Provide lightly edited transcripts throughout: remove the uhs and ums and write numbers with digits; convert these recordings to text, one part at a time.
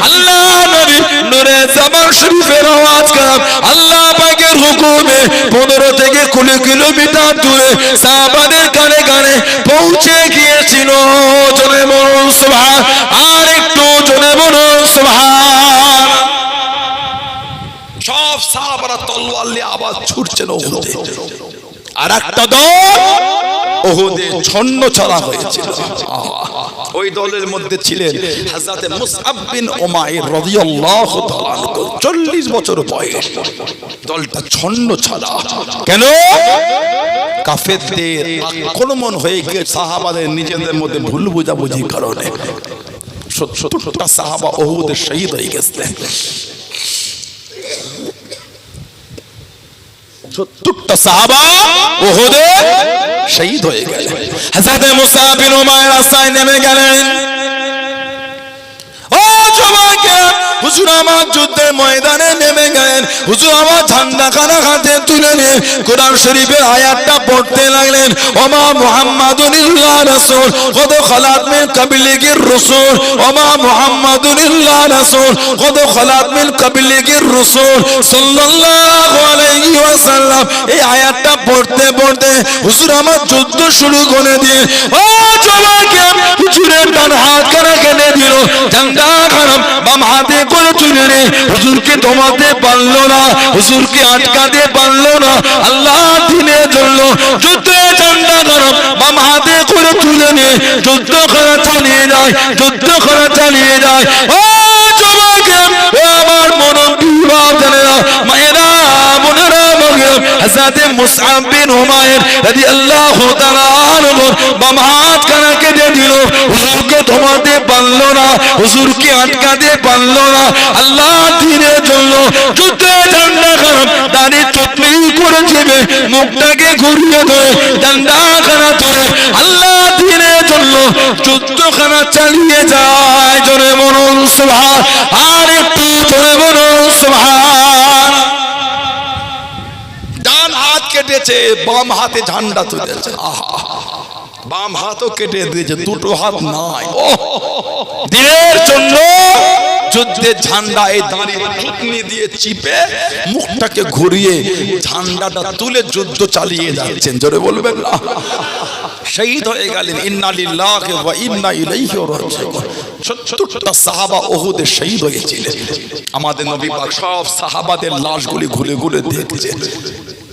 আল্লাহ নবী নূরে জামাল শরীফের আওয়াজ কালাম আল্লাহ পাকের হুকুমে 15 থেকে 20 কিলোমিটার দূরে সাহাবাদের কানে কানে পৌঁছে গিয়েছিল। জোরে বলুন সুবহান, আর একটু জোরে বলুন সুবহান। সব সাহাবারা তলোয়ার নিয়ে আবার ছুটছেন ওহুদে, আর একটা দল ওহুদে ছন্নছাড়া হয়েছিল। ওই দলের মধ্যে ছিলেন হযরত মুসআব বিন উমাইর রাদিয়াল্লাহু তাআলা আনহু, 40 বছর বয়স। দলটা ছন্নছাড়া কেন? কাফেরদের আক্রমণ হয়ে গিয়ে সাহাবাদের নিজেদের মধ্যে ভুল বোঝাবুঝির কারণে 70টা সাহাবা ওহুদে শহীদ হয়ে গেছেন। 70টা সাহাবা ওহুদে শহীদ হয়ে গেলেন। হযরত মুসআব বিন উমাইর রাস্তায় নেমে গেলেন। ও জওয়ানকে, হুজুর আমার যুদ্ধের ময়দানে নেমে গেলেন। হুজুর আমার ঝান্ডা খানা হাতে তুলে নিয়ে কোরআন শরীফের আয়াতটা পড়তে লাগলেন। ওমা মুহাম্মাদুন ইল্লা রাসূল কদ খালাত মিন ক্বাবলিহির রাসূল, ওমা মুহাম্মাদুন ইল্লা রাসূল কদ খালাত মিন ক্বাবলিহির রাসূল সাল্লাল্লাহু আলাইহি ওয়াসাল্লাম। এই আয়াতটা পড়তে পড়তে হুজুর আমার যুদ্ধ শুরু করে দিয়ে ও জওয়ানকে হুজুরের ডান হাত কানা কেটে দিল, ঝান্ডা খানা বাম হাতে করে তুলে নিয়ে হুজুরকে দমাতে পারলো না, হুজুরকে আটকাতে পারলো না। আল্লাহ দিনের জন্য যুদ্ধে ঝান্ডা গরম বাম হাতে করে তুলে নিয়ে যুদ্ধ করা চালিয়ে যায়, যুদ্ধ করা চালিয়ে যায়। ও জওয়ানকে, আমার মনোবিভাব জানে না মায়েরা বোনেরা বললেন হযরত মুসআব বিন উমাইর রাদিয়াল্লাহু তাআলা আনহু বাম হাত কানা কেটে দিল, হুজুরকে দমাতে পারলো না, হুজুরকে আটকাতে পারলো না। আল্লাহ দিনের জন্য যুদ্ধে ঝান্ডা খারাপ দাঁড়ি চটনি করে চেপে মুখটাকে ঘুরিয়ে ধরে ঝান্ডা খানা ধরে আল্লাহ দিনের জন্য যুদ্ধখানা চালিয়ে যায়। জোরে বলুন সুবহান, আর একটু জোরে বলুন সুবহান। ডান হাত কেটেছে, বাম হাতে ঝান্ডা তুলেছে। বাম হাতও কেটে দিয়েছে, দুটো হাত নাই। দিনের জন্য যুদ্ধের ঝান্ডা এই দাঁড়িয়ে চুটনি দিয়ে চিপে মুখটাকে ঘুরিয়ে ঝান্ডাটা তুলে যুদ্ধ চালিয়ে যাচ্ছেন। জোরে বলবেন না? শহীদ হয়ে গেলেন। ইন্না লিল্লাহি ওয়া ইন্না ইলাইহি রাজিউন। 70টা সাহাবা ওহুদে শহীদ হয়েছিলেন। আমাদের নবী পাক সব সাহাবাদের লাশগুলি ঘুরে ঘুরে দেখছেন।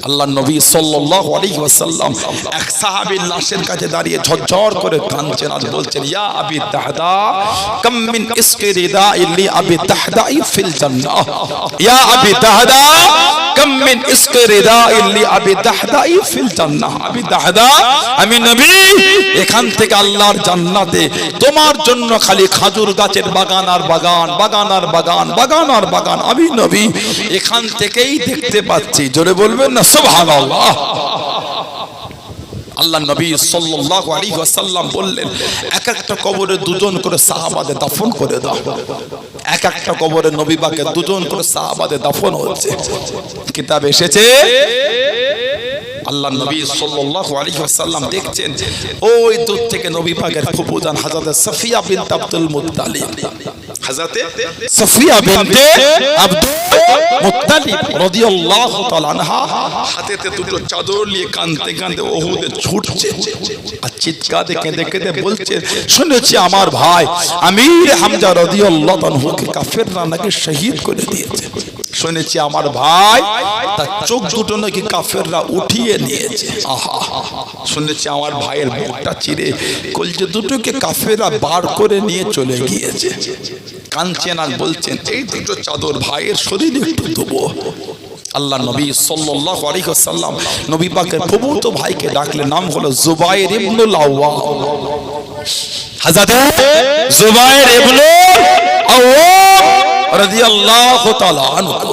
আল্লাহ নবী সাল্লাল্লাহু আলাইহি ওয়াসাল্লাম এক সাহাবীর লাশের কাছে দাঁড়িয়ে ঝরঝর করে কাঁদছেন আর বলছেন, ইয়া আবি দাহদা কাম মিন ইসকি রিদাই লি আবি দাহদাই ফিল জান্নাহ, ইয়া আবি দাহদা কাম মিন ইসকি রিদাই লি আবি দাহদাই ফিল জান্নাহ। আবি দাহদা, আমি নবী এখান থেকে আল্লাহর জান্নাতে তোমার জন্য খালি খাজুর গাছের বাগান আর বাগান, বাগান আর বাগান, বাগান আর বাগান আমি নবী এখান থেকেই দেখতে পাচ্ছি। জোরে বলবেন না সুবহানাল্লাহ। আল্লাহ নবী সাল্লাল্লাহু আলাইহি ওয়াসাল্লাম বললেন, এক একটা কবরে দুজন করে সাহাবাদের দাফন করে দাও। এক একটা কবরে নবী পাকের দুজন করে সাহাবাদের দাফন হচ্ছে। কিতাবে এসেছে আল্লাহ নবী সাল্লাল্লাহু আলাইহি ওয়াসাল্লাম দেখছেন ওই দূর থেকে নবী পাকের ফুফুজান হযরত সাফিয়া বিনত আব্দুল মুত্তালিব, হযরত সাফিয়া বিনতে আব্দুল মুত্তালিব রাদিয়াল্লাহু তাআলা আনহা হাতেতে দুটো চাদর নিয়ে কাঁদতে কাঁদতে ওহুদে ছুটছে আর চিৎকারে কেঁদে কেঁদে বলছে, শুনেছি আমার ভাই আমির হামজা রাদিয়াল্লাহু আনহুকে কাফেররা নাকি শহীদ করে দিয়েছে। শুনেছি আমার ভাই তার চোখ দুটো নাকি কাফেররা উঠিয়ে নিয়েছে। আহা, শুনেছি আমার ভাইয়ের মুখটা চিরে কলজে দুটোকে কাফেররা বার করে নিয়ে চলে গিয়েছে। কাঁদছেন আর বলছেন, এই দুটো চাদর ভাইয়ের শরীরে একটু দেবো। আল্লাহ নবী সাল্লাল্লাহু আলাইহি ওয়াসাল্লাম নবী পাকের ফুফুতো ভাইকে ডাকলেন, নাম হলো জুবাইর ইবনুল আওয়াম। হযরত জুবাইর ইবনুল আওয়াম রাদিয়াল্লাহু তাআলা আনহু।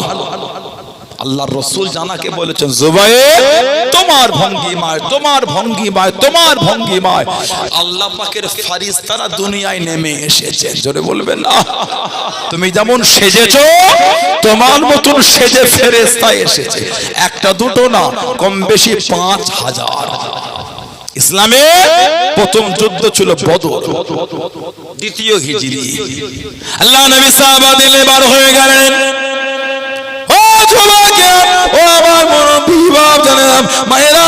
আল্লাহর রাসূল জানাকে বলেছেন, জুবাইর তোমার ভঙ্গিমায়, তোমার ভঙ্গিমায়, তোমার ভঙ্গিমায় আল্লাহ পাকের ফেরেশতারা দুনিয়ায় নেমে এসেছে। জোরে বলবেন না? তুমি যেমন সেজেছো তোমার মতন সেজে ফেরেশতা এসেছে। একটা দুটো না, কম বেশি 5000। ইসলামের প্রথম যুদ্ধ ছিল বদর, দ্বিতীয় হিজরি। আল্লাহ নবী সাহাবাদের বার হয়ে গেলেন। ও যুবকে, ও আমার মুরব্বি বাপ জানেন, মায়েরা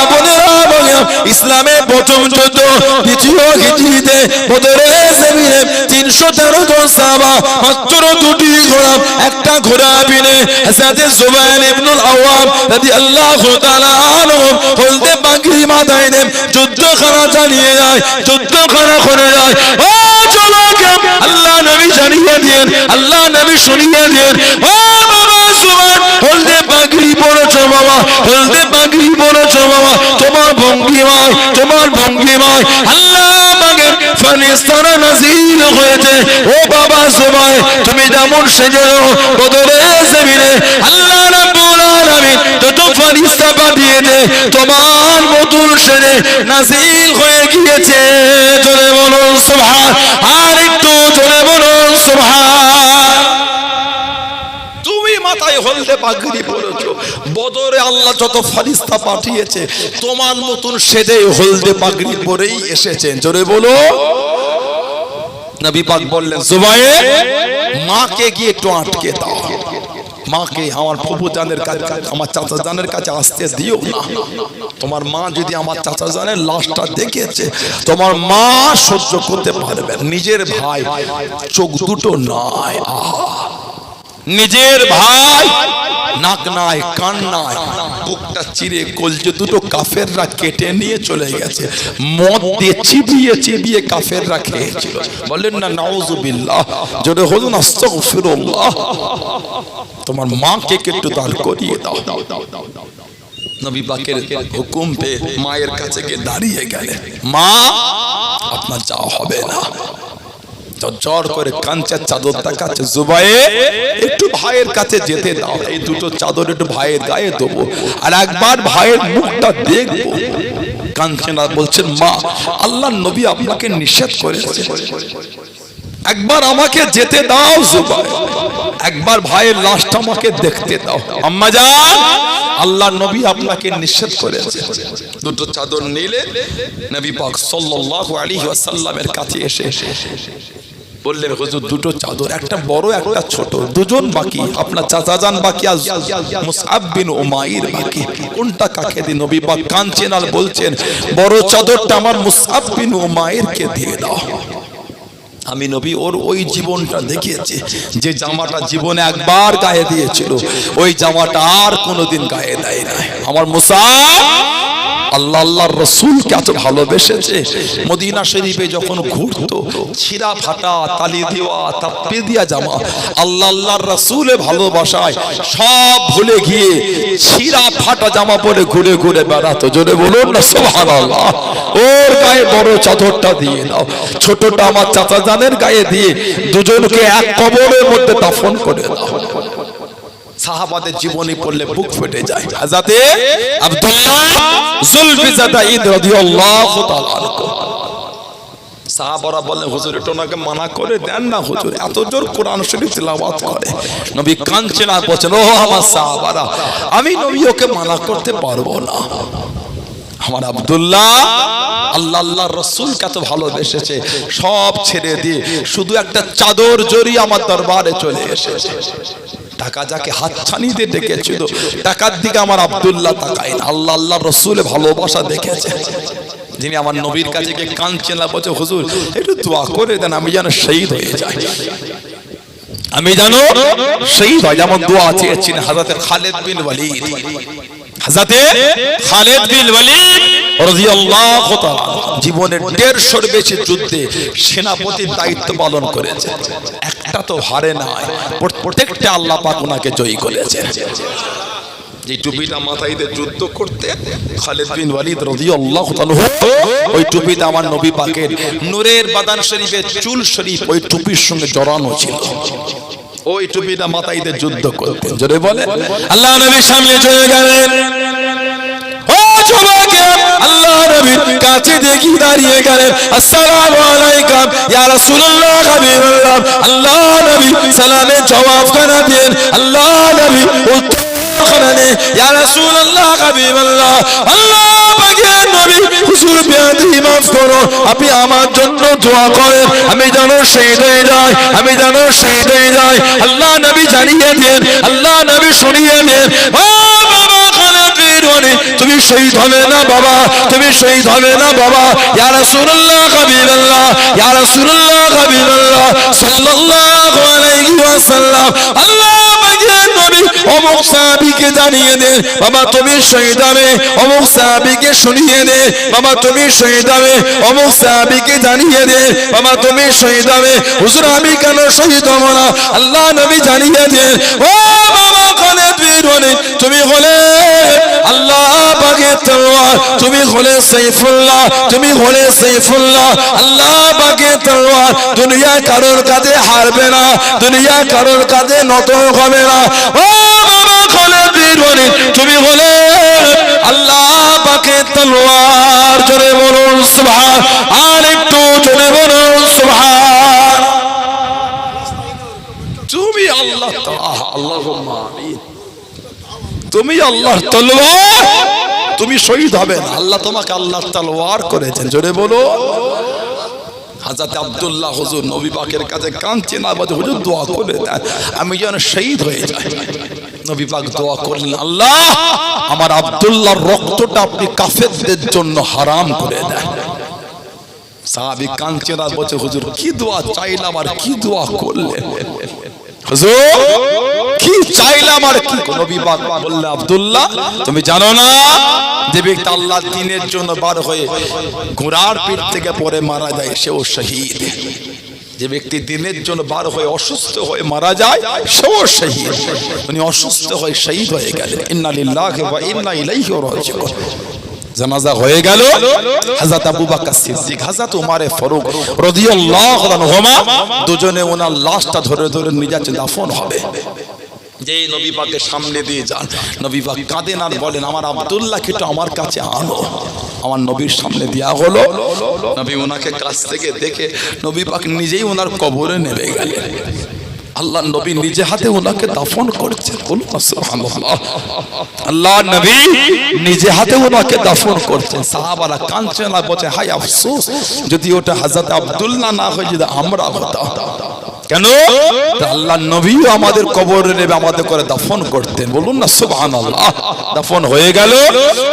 বোনেরা বলেন, ইসলামের প্রথম যুদ্ধ দ্বিতীয় হিজরিতে বদরের জমিনে 313 জন সাহাবা, মাত্র দুটি ঘোড়া, একটা ঘোড়া বিনে হযরত জুবাইর ইবনুল আওয়াম রাদিয়াল্লাহু তাআলা আনহু হলদে পাগড়ি মাথায় দিয়ে যুদ্ধখানা চালিয়ে যায়, যুদ্ধখানা করে যায়। ও যুবকে, আল্লাহ নবী জানিয়ে দেন, আল্লাহ নবী শুনিয়ে দেন, ও বাবা জুবাইর, হলদে পাগড়ি পরেছো বাবা, হলদে পাগড়ি পরেছো বাবা, তোমার ভঙ্গিমায়, তোমার ভঙ্গিমায় আল্লাহ পাকের ফেরেশতারা নাযিল হয়েছে। ও বাবা জুবাইর, তুমি যেমন সেজেছো বদরের জমিনে আল্লাহ রাব্বুল আলামিন যত ফেরেশতা পাঠিয়েছে তোমার মতন সেজে নাযিল হয়ে গিয়েছে। জোরে বলুন সুবহান, আর একটু জোরে বলুন সুবহান। তুমি মাথায় হলদে পাগড়ি পরেছো, বদরে আল্লাহ যত ফেরেশতা পাঠিয়েছে তোমার মতন সেজে হলদে পাগড়ি পরেই এসেছেন। জোরে বলো। নবী পাক বললেন, জুবাইর, মাকে গিয়ে একটু আটকে দাও, মাকে আমার ফুফু জানের কাছে, আমার চাচা জানের কাছে আসতে দিও না। তোমার মা যদি আমার চাচা জানের লাশটা দেখেছে, তোমার মা সহ্য করতে পারবে। নিজের ভাই চোখ দুটো নাই, নিজের ভাই নাক নাই, কান নাই, বুকটা চিরে কলজে দুটো কাফেররা কেটে নিয়ে চলে গেছে, মদ দিয়ে চিবিয়ে চিবিয়ে কাফেররা খেয়েছিল। বলেন না নাউজুবিল্লাহ, জোরে বলুন আস্তাগফিরুল্লাহ। তোমার মাকে একটু দাঁড় করিয়ে দাও। নবী পাকের হুকুম পেয়ে মায়ের কাছে গিয়ে দাঁড়িয়ে গেলেন। মা, আপনার যাওয়া হবে না। জোর করে কাঞ্চের চাদরটা কাছে, জুবাইর একটু ভাইয়ের কাছে যেতে দাও, এই দুটো চাদর একটু ভাইয়ের গায়ে দেবো আর একবার ভাইয়ের মুখটা দেখবো। কাঞ্চনা বলছেন, মা, আল্লাহর নবী আপনাকে নিষেধ করেছে, একবার আমাকে যেতে দাও জুবাইর, একবার ভাইয়ের লাশটা আমাকে দেখতে দাও। আম্মা জান, আল্লাহর নবী আপনাকে নিষেধ করেছে। দুটো চাদর নিলে নবী পাক সাল্লাল্লাহু আলাইহি ওয়াসাল্লামের কাছে এসে বললেন, হুজুর দুটো চাদর, একটা বড় একটা ছোট, দুজন বাকি, আপনার চাচা জান বাকি আর মুসআব বিন উমাইর বাকি, কোনটা কাকে দিই? নবী পাক কাঁদছেন আর বলছেন, বড় চাদরটা আমার মুসআব বিন উমাইরকে দিয়ে দাও। আমি নবী ওর ওই জীবনটা দেখিয়েছি, যে জামাটা জীবনে একবার গায়ে দিয়েছিল ওই জামাটা আর কোনোদিন গায়ে দেয় নাই। আমার মুসআব আল্লাহ আল্লাহর রাসূলকে এত ভালোবেসেছে, মদিনা শরীফে যখন ঘুরতো ছিঁড়া ফাটা তালি দেওয়া তাপ্পে দিয়া জামা, আল্লাহ আল্লাহর রাসূলের ভালোবাসায় সব ভুলে গিয়ে ছিঁড়া ফাটা জামা পরে ঘুরে ঘুরে বেড়াতো। জোরে বলুন না সুবহানাল্লাহ। ওর গায়ে বড় চাদরটা দিয়ে দাও, ছোটটা আমার চাচা জানের গায়ে দিয়ে দুজনকে এক কবরের মধ্যে দাফন করে দাও। সাহাবাদের জীবনী পড়লে বুক ফেটে যায়। হযরত আব্দুল্লাহ যুলফিজাদাইদ রাদিয়াল্লাহু তাআলা আনহু, সাহাবারা বললেন, হুজুর এটা ওনাকে মানা করে দেন না, হুজুর এত জোর কোরআন শরীফ তেলাওয়াত করে। নবী কাঁদছেন আর বলছেন, ও আমার সাহাবারা, আমি নবী ওকে মানা করতে পারবো না। আমার আব্দুল্লাহ আল্লাহ আল্লাহর রাসূলকে এত ভালোবেসেছে, সব ছেড়ে দিয়ে শুধু একটা চাদর জড়িয়ে আমার দরবারে চলে এসেছে। টাকা যাকে হাতছানি দিয়ে ডেকেছিল, টাকার দিকে আমার আব্দুল্লাহ তাকায় না, আল্লাহ আল্লাহর রাসূলের ভালোবাসা দেখেছে। যিনি আমার নবীর কাছে গিয়ে কাঁদছেন আর বলছে, হুজুর একটু দোয়া করে দেন, আমি যেন শহীদ হয়ে যাই, আমি যেন শহীদ হয়। যেমন দোয়া চেয়েছিলেন হযরত খালিদ বিন ওয়ালিদ, হযরত খালিদ বিন ওয়ালিদ রাদিয়াল্লাহু তাআলা জীবনের 150-এর বেশি যুদ্ধে সেনাপতির দায়িত্ব পালন করেছে, একটা তো হারে নাই, প্রত্যেকটা আল্লাহ পাক ওনাকে জয়ী করেছে। যে টুপিটা মাথায় দিয়ে যুদ্ধ করতে খালিদ বিন ওয়ালিদ রাদিয়াল্লাহু তাআলা, ওই টুপিটা আমার নবী পাকের নূরের বাদান শরীফের চুল শরীফ ওই টুপির সঙ্গে জড়ানো ছিল, ওই টুপিটা মাথায় দিয়ে যুদ্ধ করতেন। জোরে বলে আল্লাহ নবীর সামনে চলে গেলেন। ও যুবকে, আল্লাহ নবীর কাছে দেখি দাঁড়িয়ে গেলেন, আসসালামু আলাইকুম ইয়া রাসূলুল্লাহ হাবিবাল্লাহ। আল্লাহ নবী সালামের জবাব করে দেন, আল্লাহ নবী খানানে ইয়া রাসূলুল্লাহ হাবিবাল্লাহ আল্লাহ পাকের নবী হুজুর বেয়াদবি মাফ করো আপনি আমার জন্য দোয়া করেন আমি যেন শহীদ হয়ে যাই আমি যেন শহীদ হয়ে যাই আল্লাহ নবী জানিয়ে দেন আল্লাহ নবী শুনিয়ে দেন ও বাবা খালেদ বিন তুমি শহীদ হবে না বাবা তুমি শহীদ হবে না বাবা ইয়া রাসূলুল্লাহ হাবিবাল্লাহ ইয়া রাসূলুল্লাহ হাবিবাল্লাহ সাল্লাল্লাহু আলাইহি ওয়াসাল্লাম আল্লাহ পাকের নবী অমুক সাহাবীকে জানিয়ে দেন বাবা তুমি শহীদ হবে অমুক সাহাবীকে শুনিয়ে দে বাবা তুমি শহীদ হবে অমুক সাহাবীকে জানিয়ে দে বাবা তুমি শহীদ হবে হুজুর আমি কেন শহীদ হব না আল্লাহ নবী জানিয়ে দেন ও বাবা খালেদ বিন তুমি হলে আল্লাহ পাকের তলোয়ার তুমি হলে সাইফুল্লাহ তুমি হলে সাইফুল্লাহ আল্লাহ পাকের তলোয়ার দুনিয়া কারোর কাছে হারবে না দুনিয়া কারোর কাছে নত হবে না ও বাবা খালেদ বিন তুমি হলে আল্লাহ পাকের তলোয়ার জোরে বলুন সুবহান আর একটু জোরে বলুন সুবহান তুমি আল্লাহ আল্লাহুম্মা আমিন তুমি আল্লাহর তলোয়ার তুমি শহীদ হবে না আল্লাহ তোমাকে আল্লাহর তলোয়ার করেছেন জোরে বলো হযরত আব্দুল্লাহ হুজুর নবী পাকের কাছে কাঁদছেন আর বলে হুজুর দোয়া করে দেন আমি যেন শহীদ হয়ে যাই নবী পাক দোয়া করলেন আল্লাহ আমার আব্দুল্লাহর রক্তটা আপনি কাফেরদের জন্য হারাম করে দেন সাহাবী কাঁদছেন আর বলে হুজুর কি দোয়া চাইলাম আর কি দোয়া করলেন হুজুর কি চাইলাম আর কি নবী পাক বললেন আব্দুল্লাহ তুমি জানো না যে ব্যক্তি আল্লাহর দ্বীনের জন্য বার হয়ে ঘোড়ার পিঠ থেকে পড়ে মারা যায় সেও শহীদ যে ব্যক্তি দ্বীনের জন্য বার হয়ে অসুস্থ হয়ে মারা যায় সেও শহীদ উনি অসুস্থ হয়ে শহীদ হয়ে গেলেন ইন্না লিল্লাহি ওয়া ইন্না ইলাইহি রাজিউন জানাজা হয়ে গেল হযরত আবু বকর সিদ্দিক হযরত উমর ফারুক রাদিয়াল্লাহু আনহুমা দুজনে ওনার লাশটা ধরে ধরে নিয়ে যাচ্ছে দাফন হবে যে নবী পাকের সামনে দিয়ে যান নবী পাক কাঁদেন আর বলেন আমার আব্দুল্লাহকে একটু আমার কাছে আনো আমার নবীর সামনে দেয়া হলো নবী ওনাকে কাছ থেকে দেখে নবী পাক নিজেই ওনার কবরে নেমে গেলেন আল্লাহ নবী নিজে হাতে ওনাকে দাফন করছেন বলুন সুবহানাল্লাহ আল্লাহ নবী নিজে হাতে ওনাকে দাফন করছেন সাহাবারা কাঁদছেন আর বলছে হায় আফসোস যদি ওটা হযরত আব্দুল্লাহ না হয় যদি আমরা হতাম কেন আল্লাহ নবীও আমাদের কবরে নেবে আমাদের করে দাফন করতেন বলুন না সুবহানাল্লাহ দাফন হয়ে গেল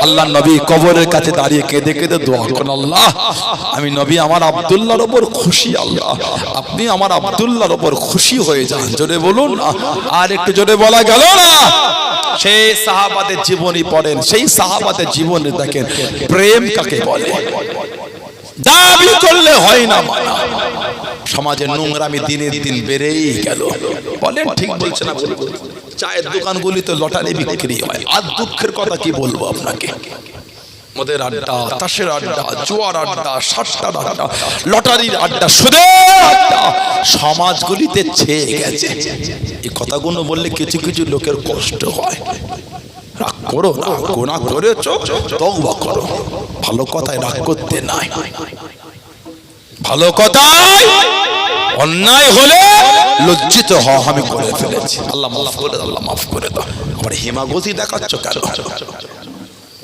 আল্লাহ নবী কবরের কাছে দাঁড়িয়ে কেঁদে কেঁদে দোয়া করেন আল্লাহ আমি নবী আমার আব্দুল্লাহর উপর খুশি আল্লাহ আপনি আমার আব্দুল্লাহর উপর খুশি হয়ে যান জোরে বলুন আর একটু জোরে বলা গেল না সেই সাহাবাদের জীবনী পড়েন সেই সাহাবাদের জীবনে দেখেন প্রেম কাকে বলে দাবি করলে হয় না মানা সমাজে নোংরামি দিনে দিন বেড়েই গেল বলেন ঠিক বলছে না চায়ের দোকানগুলিতে লটারি বিক্রি হয় আর দুঃখের কথা কি বলবো আপনাকে মদের আড্ডা তাসের আড্ডা জুয়ার আড্ডা সাতটার আড্ডা লটারির আড্ডা সুদের আড্ডা সমাজগুলিতে ছেয়ে গেছে এই কথাগুলো বললে কিছু কিছু লোকের কষ্ট হয় রাগ করো না গুনাহ করেছো তওবা করো ভালো কথায় রাগ করতে নাই ভালো কথায় অন্যায় হলে লজ্জিত হও আমি করে ফেলেছি আল্লাহ মাফ করে দাও আল্লাহ মাফ করে দাও আমার হিমাগতি দেখাচ্ছ কেন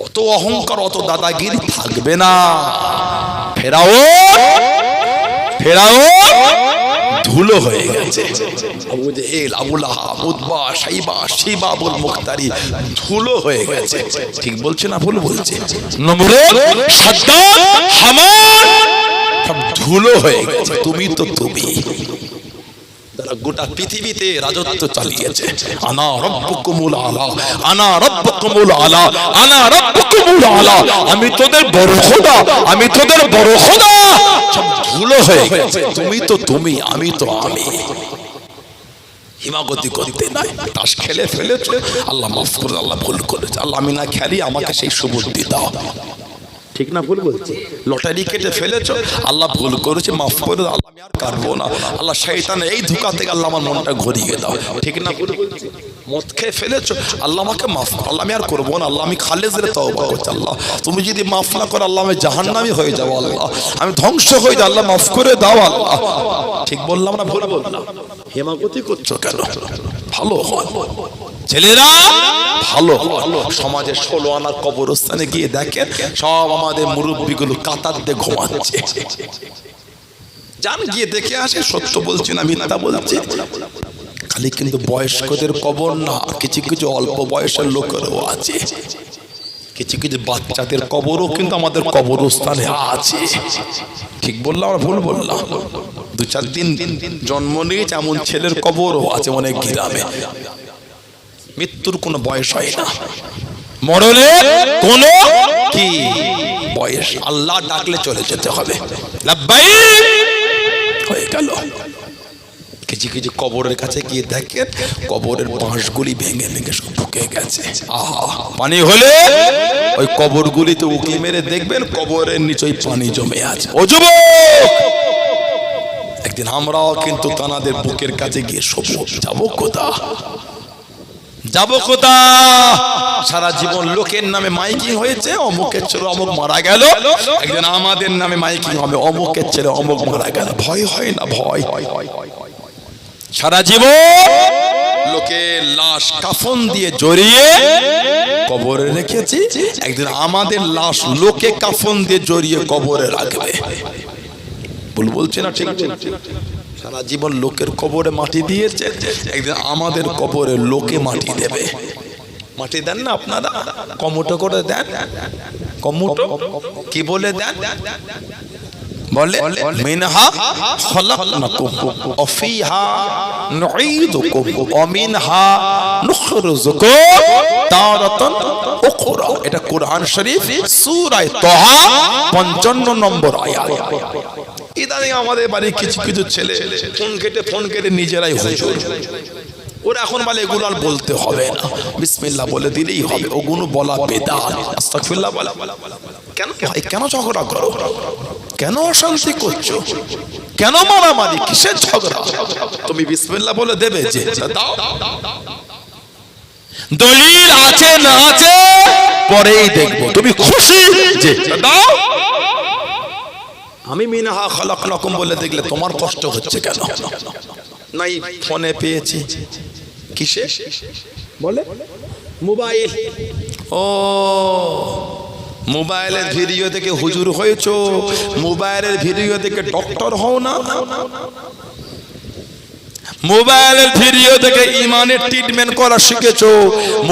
অত অহংকার অত দাদাগিরি থাকবে না ফেরাও ধুলো হয়ে গেছে আবু জেহেল আবু লাহাব উতবা শাইবা শিবা আবুল মুখতারি ধুলো হয়ে গেছে ঠিক বলছে না ভুল বলছে নমরুদ সাদ্দাত হামান সব ধুলো হয়ে গেছে তুমি তো তুমি গোটা পৃথিবীতে রাজত্ব চালিয়েছে আনা রাব্বুকুমুল আলা আনা রাব্বুকুমুল আলা আনা রাব্বুকুমুল আলা আমি তোদের বড় খোদা আমি তোদের বড় খোদা সব ধুলো হয়ে গেছে তুমি তো তুমি আমি তো আমি হিমাগতি করতে নাই তাস খেলে ফেলেছে আল্লাহ মাফ করে আল্লাহ ভুল করেছে আল্লাহ আমি না খেলি আমাকে সেই সুবুদ্ধি দাও ঠিক না ভুল বলছি লটারি কেটে ফেলেছো আল্লাহ ভুল করেছে মাফ করে দাও আল্লাহ আমি আর কাটবো না আল্লাহ শয়তানের এই ধোঁকা থেকে আল্লাহ আমার মনটা ঘুরিয়ে দাও ঠিক না ভুল বলছি মদ খেয়ে ফেলেছো আল্লাহ আমাকে মাফ করো আল্লাহ আমি আর করবো না আল্লাহ আমি খালেজের তওবা করছি আল্লাহ তুমি যদি মাফ না করো আল্লাহ আমি জাহান্নামী হয়ে যাবো আল্লাহ আমি ধ্বংস হয়ে যাবো আল্লাহ মাফ করে দাও আল্লাহ ঠিক বললাম না ভুল বললাম হেমাগতি করছো কেন ভালো হয় ছেলেরা ভালো সমাজের 16 আনার কবরস্থানে গিয়ে দেখেন সব আমাদের মুরব্বীগুলো কাতার দিয়ে ঘুমাচ্ছে। যান গিয়ে দেখে আসে, সত্য বলছি না মিথ্যা বলছি। খালি কিন্তু বয়স্কদের কবর না, কিছু কিছু অল্প বয়সের লোকেরও আছে, কিছু কিছু বাচ্চাদের কবরও কিন্তু আমাদের কবরস্থানে আছে। ঠিক বললাম আর ভুল বললাম? 2-4 দিন জন্ম নিয়েছে এমন ছেলের কবরও আছে অনেক গ্রামে। মৃত্যুর কোনো বয়স হয় না, মরণের কোনো কি বয়স, আল্লাহ ডাকলে চলে যেতে হবে। লাব্বাইক হয়ে গেল। কিছু কিছু কবরের কাছে গিয়ে দেখেন কবরের বাঁশগুলি ভেঙে ভেঙে সব ঢুকে গেছে। পানি হলে ওই কবরগুলিতে উকি মেরে দেখবেন কবরের নিচে পানি জমে আছে। ও যুবক, একদিন আমরাও কিন্তু তানাদের বুকের কাছে গিয়ে শোবো। যাবো কোথা, যাবো কোথা? সারা জীবন লোকের নামে মাইকিং হয়েছে, অমুকের ছেলে অমুক মারা গেল, একদিন আমাদের নামে মাইকিং হবে, অমুকের ছেলে অমুক মারা গেল। ভয় হয় না? ভয়। সারা জীবন লোকের লাশ কাফন দিয়ে জড়িয়ে কবরে রেখেছি, একদিন আমাদের লাশ লোকে কাফন দিয়ে জড়িয়ে কবরে রাখবে। ভুল বলছি না? ঠিক। সারা জীবন লোকের কবরে মাটি দিয়েছে, একদিন আমাদের কবরে লোকে মাটি দেবে। মাটি দেন না আপনারা? কমুটো করে দেন। কমুটো কি বলে দেন? বলে মিনহা খলাকনাকুম ওয়া ফিহা নুঈদুকুম ওয়া মিনহা নুখরিজুকুম তারাতান উখরা। এটা কোরআন শরীফ সূরা তাহা 55 নম্বর আয়াত। ইদানিং আমাদের বাড়ির কিছু কিছু ছেলে ফোন কেটে নিজেরাই হুজুর। ওরা এখন বলে এগুলো আর বলতে হবে না, বিসমিল্লাহ বলে দিলেই হবে, ওগুলো বলা বেদাত। আস্তাগফিরুল্লাহ বলা। কেন ভাই, কেন ঝগড়া করো? কেন অশান্তি করছো? কেন মারামারি? কিসের ঝগড়া? তুমি বিসমিল্লাহ বলে দেবে যে দাও, দলিল আছে না আছে পরেই দেখবো, তুমি খুশি যে দাও। আমি মিনহা খালাকনাকুম বলে দেখলে তোমার কষ্ট হচ্ছে কেন? নাই ফোনে পেয়েছি। কিসে বলে? মোবাইল। ও মোবাইলের ভিডিও দেখে হুজুর হয়েছো, মোবাইলের ভিডিও দেখে ডক্টর হও না। মোবাইলের ভিডিও দেখে ইমানের ট্রিটমেন্ট করা শিখেছো,